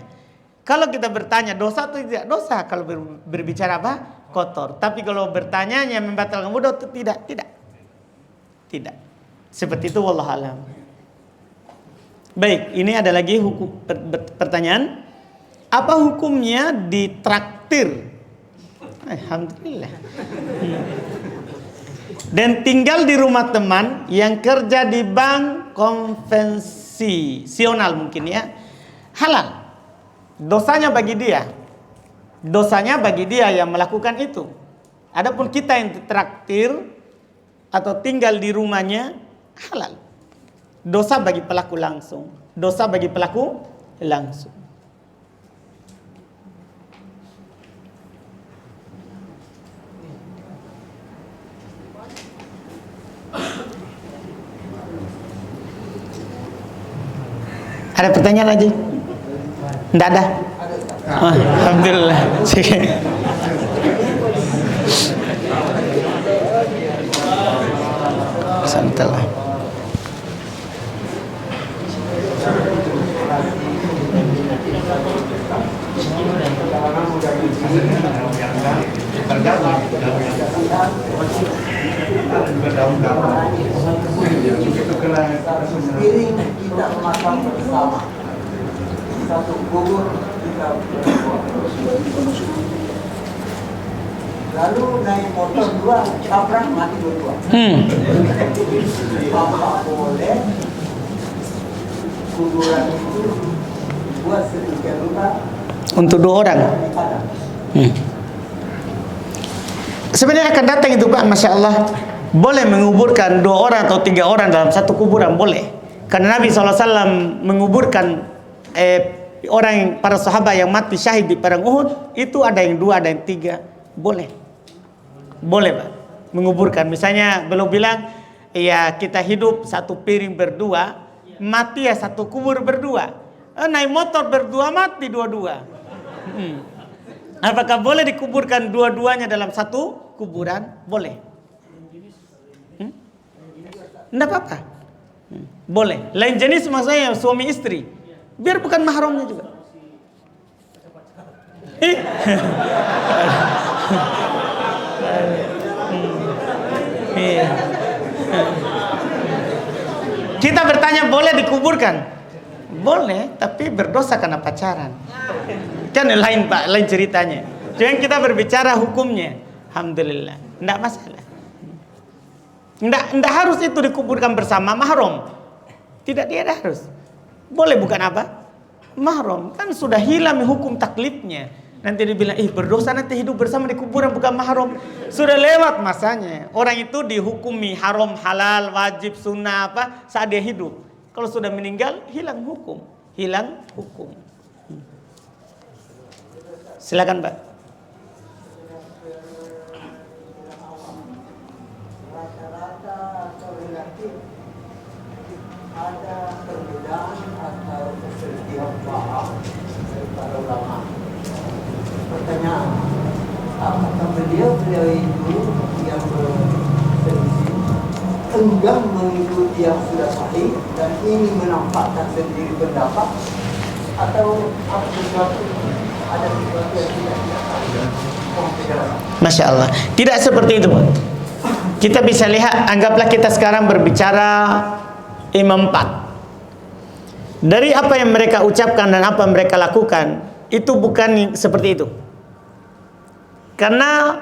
Kalau kita bertanya dosa atau tidak dosa, kalau berbicara apa? Kotor. Tapi kalau bertanya yang membatalkan wudhu itu tidak. Seperti itu, wallahu alam. Baik, ini ada lagi pertanyaan. Apa hukumnya ditraktir? Alhamdulillah. Dan tinggal di rumah teman yang kerja di bank konvensional mungkin ya. Halal. Dosanya bagi dia. Dosanya bagi dia yang melakukan itu. Adapun kita yang ditraktir atau tinggal di rumahnya, halal. Dosa bagi pelaku langsung. Dosa bagi pelaku langsung. Ada pertanyaan lagi? Tidak ada? Oh, alhamdulillah. Santai. Piring kita makan bersama, satu kubur kita berbuat. Lalu naik motor dua, tabrak mati berdua. Apa boleh kuburan itu buat sedemikian rupa untuk dua orang? Sebenarnya akan datang itu Pak, Masya Allah. Boleh menguburkan 2 orang atau 3 orang dalam satu kuburan, boleh. Karena Nabi SAW menguburkan orang, para sahabat yang mati syahid di perang Uhud, itu ada yang 2, ada yang 3, boleh. Boleh Pak, menguburkan. Misalnya beliau bilang, ya kita hidup satu piring berdua, mati ya satu kubur berdua. Naik motor berdua, mati dua-dua. Apakah boleh dikuburkan dua-duanya dalam satu kuburan? Boleh. Tidak apa-apa. Boleh. Lain jenis maksudnya suami istri. Biar bukan mahramnya juga. Kita bertanya boleh dikuburkan? Boleh, tapi berdosa karena pacaran. Kan lain Pak, lain ceritanya. Jangan kita berbicara hukumnya. Alhamdulillah, tidak masalah. Tidak harus itu dikuburkan bersama mahram. Tidak, dia harus. Boleh bukan apa? Mahram. Kan sudah hilang hukum taklifnya. Nanti dibilang, berdosa nanti hidup bersama di kuburan bukan mahram. Sudah lewat masanya. Orang itu dihukumi haram, halal, wajib, sunnah apa saat dia hidup. Kalau sudah meninggal, hilang hukum. Hilang hukum. Silakan Pak. Rata-rata atau relatif ada perbedaan atau perselisihan paham dari para ulama. Pertanyaan, apakah beliau itu yang berselisih enggan mengikuti yang sudah sahih dan ingin menampakkan sendiri pendapat, atau apa sesuatu ada sesuatu yang tidak sahih? Masya Allah, tidak seperti itu Pak. Kita bisa lihat, anggaplah kita sekarang berbicara Imam 4. Dari apa yang mereka ucapkan dan apa yang mereka lakukan, itu bukan seperti itu. Karena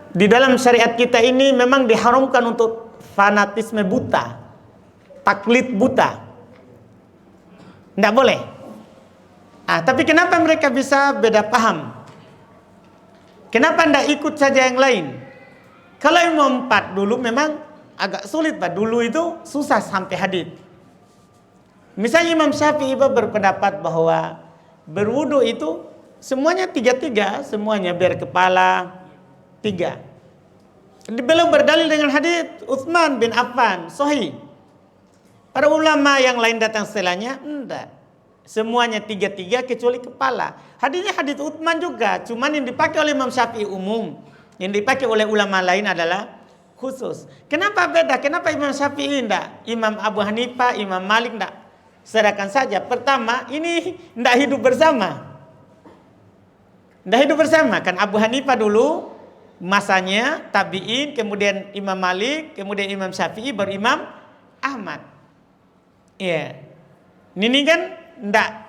di dalam syariat kita ini memang diharamkan untuk fanatisme buta, taklid buta. Tidak boleh. Tapi kenapa mereka bisa beda paham? Kenapa tidak ikut saja yang lain? Kalau Imam 4 dulu memang agak sulit Pak. Dulu itu susah sampai hadits. Misalnya Imam Syafi'i berpendapat bahwa berwudu itu semuanya 3-3, semuanya biar kepala 3. Beliau berdalil dengan hadits Utsman bin Affan, sahih. Para ulama yang lain datang setelahnya, enggak. Semuanya 3-3 kecuali kepala. Hadisnya hadits Utsman juga, cuman yang dipakai oleh Imam Syafi'i umum, yang dipakai oleh ulama lain adalah khusus. Kenapa beda? Kenapa Imam Syafi'i enggak? Imam Abu Hanifah, Imam Malik enggak? Serahkan saja. Pertama, ini enggak hidup bersama. Enggak hidup bersama. Kan Abu Hanifah dulu masanya tabi'in, kemudian Imam Malik, kemudian Imam Syafi'i, baru Imam Ahmad. Iya. Ini kan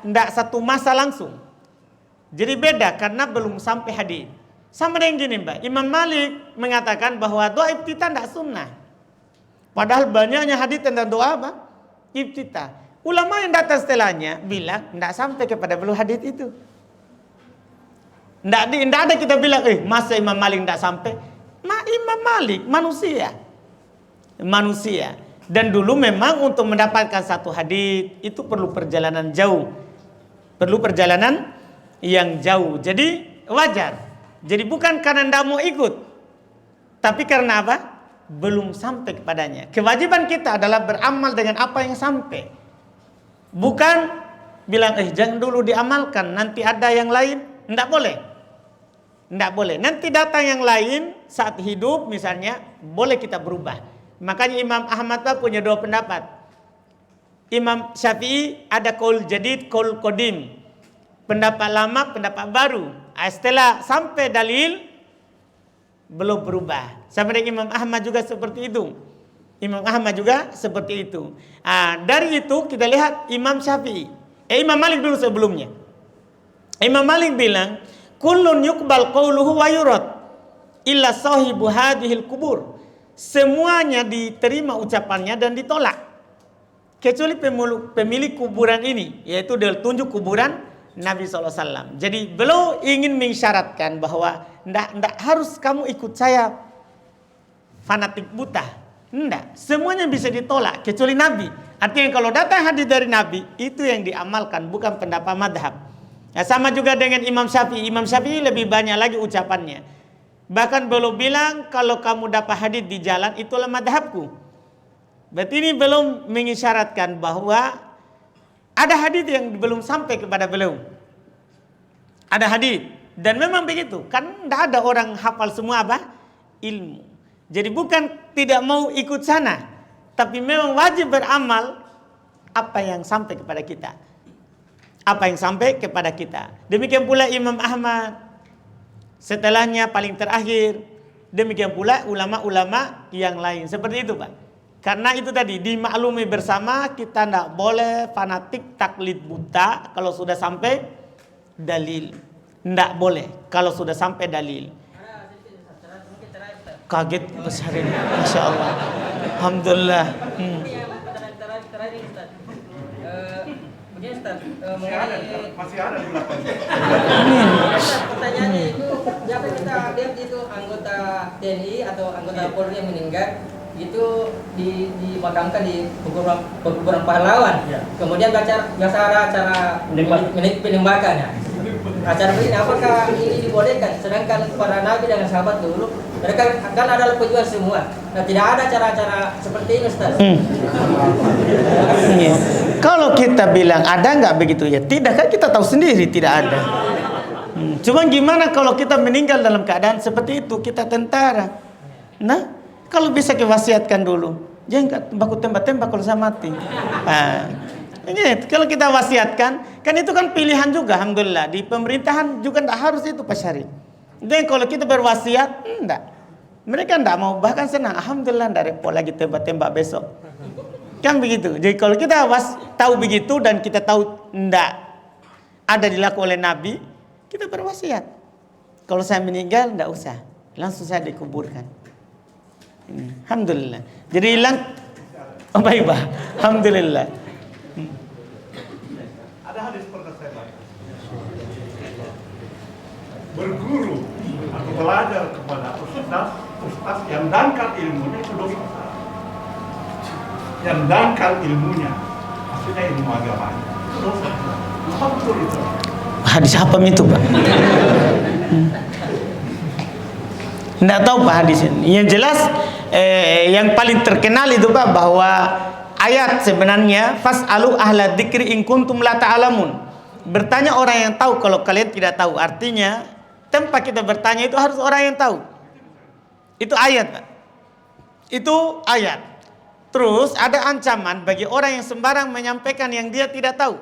enggak satu masa langsung. Jadi beda karena belum sampai hadis. Sama dengan gini Mbak, Imam Malik mengatakan bahwa doa iftitah tidak sunnah. Padahal banyaknya hadis tentang doa apa? Iftitah. Ulama yang datang setelahnya bilang tidak sampai kepada beliau hadis itu. Tidak ada kita bilang, masa Imam Malik tidak sampai? Imam Malik manusia. Manusia. Dan dulu memang untuk mendapatkan satu hadis itu perlu perjalanan jauh. Perlu perjalanan yang jauh. Jadi wajar. Jadi bukan karena tidak mau ikut, tapi karena apa? Belum sampai kepadanya. Kewajiban kita adalah beramal dengan apa yang sampai. Bukan bilang, jangan dulu diamalkan, nanti ada yang lain. Tidak boleh. Tidak boleh. Nanti datang yang lain saat hidup misalnya, boleh kita berubah. Makanya Imam Ahmad punya 2 pendapat. Imam Syafi'i ada qaul jadid, qaul qadim. Pendapat lama, pendapat baru. Setelah sampai dalil belum berubah. Sama dengan Imam Ahmad juga seperti itu. Imam Ahmad juga seperti itu. Dari itu kita lihat Imam Syafi'i. Imam Malik dulu sebelumnya. Imam Malik bilang, kullun yuqbal qawluhu wa yurad illa sahibu hadhil kubur. Semuanya diterima ucapannya dan ditolak kecuali pemilik kuburan ini, yaitu dia tunjuk kuburan Nabi SAW. Jadi beliau ingin mengisyaratkan bahwa ndak harus kamu ikut saya fanatik buta. Ndak, semuanya bisa ditolak kecuali Nabi. Artinya kalau datang hadis dari Nabi, itu yang diamalkan, bukan pendapat madhab. Ya, sama juga dengan Imam Syafi'i. Imam Syafi'i lebih banyak lagi ucapannya. Bahkan beliau bilang, kalau kamu dapat hadis di jalan, itulah madhabku. Berarti ini belum mengisyaratkan bahwa ada hadis yang belum sampai kepada beliau. Ada hadis. Dan memang begitu. Kan tidak ada orang hafal semua apa? Ilmu. Jadi bukan tidak mau ikut sana. Tapi memang wajib beramal apa yang sampai kepada kita. Apa yang sampai kepada kita. Demikian pula Imam Ahmad. Setelahnya paling terakhir. Demikian pula ulama-ulama yang lain. Seperti itu Pak. Karena itu tadi dimaklumi bersama, kita tidak boleh fanatik taklid buta kalau sudah sampai dalil. Tidak boleh kalau sudah sampai dalil. Kaget besar ini, Masya Allah. Alhamdulillah. Begini Ustaz, Masih ada di belakang. pertanyaannya itu, siapa kita lihat itu anggota TNI atau anggota Polri yang meninggal itu dimakamkan di kuburan pahlawan. Ya. Kemudian biasa acara penembakan ya. Acara begini apakah ini dibolehkan? Sedangkan para nabi dan sahabat dulu mereka kan adalah pejuang semua. Nah, tidak ada cara-cara seperti ini Ustaz. Ya. Kalau kita bilang ada nggak begitu ya? Tidak, kan kita tahu sendiri tidak ada. Cuma gimana kalau kita meninggal dalam keadaan seperti itu, kita tentara. Nah, kalau bisa kewasiatkan dulu, jangan baku tembak-tembak kalau saya mati. Kalau kita wasiatkan, kan itu kan pilihan juga, alhamdulillah. Di pemerintahan juga tidak harus itu Pak Syarif. Dan kalau kita berwasiat, enggak. Mereka enggak mau, bahkan senang. Alhamdulillah enggak repot lagi tembak-tembak besok. Kan begitu. Jadi kalau kita tahu begitu dan kita tahu enggak ada dilakukan oleh Nabi, kita berwasiat. Kalau saya meninggal, enggak usah. Langsung saya dikuburkan. Alhamdulillah. Jadi hilang. Oh baik Pak. Alhamdulillah. Ada hadis pernah saya baca. Berguru atau belajar kepada ustaz yang dangkal ilmunya itu dosa. Yang dangkal ilmunya, maksudnya ilmu agama itu dosa. Apa betul itu? Hadis apa itu Pak? Nggak tahu Pak hadis ini. Yang jelas yang paling terkenal itu Pak bahwa ayat sebenarnya fas'alu ahla dzikri in kuntum la ta'lamun. Bertanya orang yang tahu kalau kalian tidak tahu. Artinya tempat kita bertanya itu harus orang yang tahu. Itu ayat Pak. Itu ayat. Terus ada ancaman bagi orang yang sembarang menyampaikan yang dia tidak tahu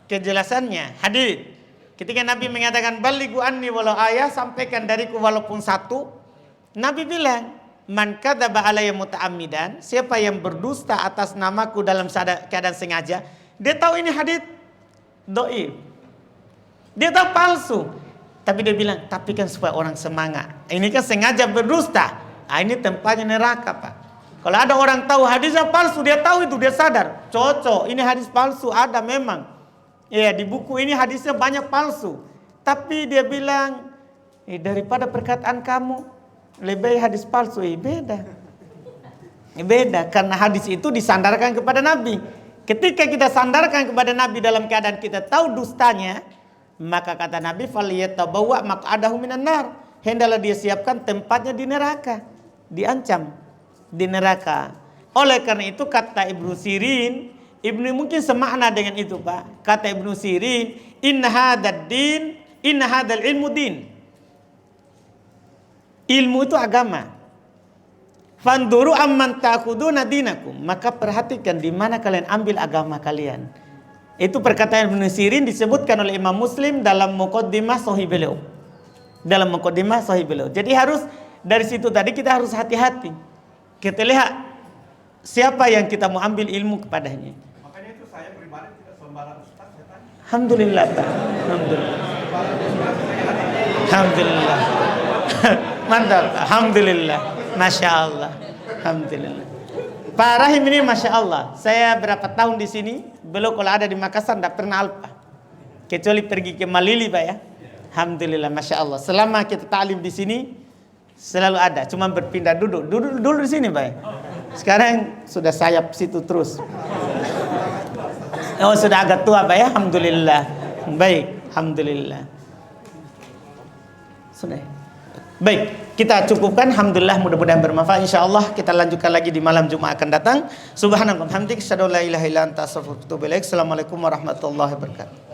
kejelasannya. Hadis. Ketika Nabi mengatakan balighu anni walau ayah, sampaikan dariku walaupun satu. Nabi bilang, man kadzaba alayya muta'ammidan, siapa yang berdusta atas namaku dalam keadaan sengaja, dia tahu ini hadis dhaif. Dia tahu palsu. Tapi dia bilang, tapi kan supaya orang semangat. Ini kan sengaja berdusta. Nah, ini tempatnya neraka Pak. Kalau ada orang tahu hadisnya palsu, dia tahu itu, dia sadar. Cocok, ini hadis palsu, ada memang. Ya, di buku ini hadisnya banyak palsu. Tapi dia bilang, daripada perkataan kamu, lebih hadis palsu. Beda. Beda, karena hadis itu disandarkan kepada Nabi. Ketika kita sandarkan kepada Nabi dalam keadaan kita tahu dustanya, maka kata Nabi, falyatabawwa maq'adahu minan nar. Hendaklah dia siapkan tempatnya di neraka. Diancam di neraka. Oleh karena itu kata Ibnu Sirin, Ibnu mungkin semakna dengan itu Pak. Kata Ibnu Sirin, inna hadzal ilmu din. Ilmu itu agama. Fanduru amman ta'khuduna dinakum. Maka perhatikan di mana kalian ambil agama kalian. Itu perkataan Ibnu Sirin disebutkan oleh Imam Muslim dalam Muqaddimah Sahih beliau. Dalam Muqaddimah Sahih beliau. Jadi harus dari situ tadi kita harus hati-hati. Kita lihat siapa yang kita mau ambil ilmu kepadanya. Makanya itu saya pribadi tidak sembarang ustaz saya tanya. Alhamdulillah Pak. Alhamdulillah. Alhamdulillah. Mantap. Alhamdulillah. Masya Allah. Alhamdulillah. Pak Rahim ini Masya Allah. Saya berapa tahun di sini, beliau kalau ada di Makassar tidak pernah alpa. Kecuali pergi ke Malili Pak ya. Alhamdulillah, Masya Allah. Selama kita ta'lim di sini selalu ada. Cuma berpindah duduk di sini Pak ya. Sekarang sudah sayap situ terus. Oh sudah agak tua Pak ya. Alhamdulillah. Baik, Alhamdulillah. Sudah. Baik, kita cukupkan. Alhamdulillah, mudah-mudahan bermanfaat. InsyaAllah kita lanjutkan lagi di malam Jumat akan datang. Subhanallah, hamdik, syadu la ilaha illa anta astaghfiruka wa atubu ilaik. Assalamualaikum warahmatullahi wabarakatuh.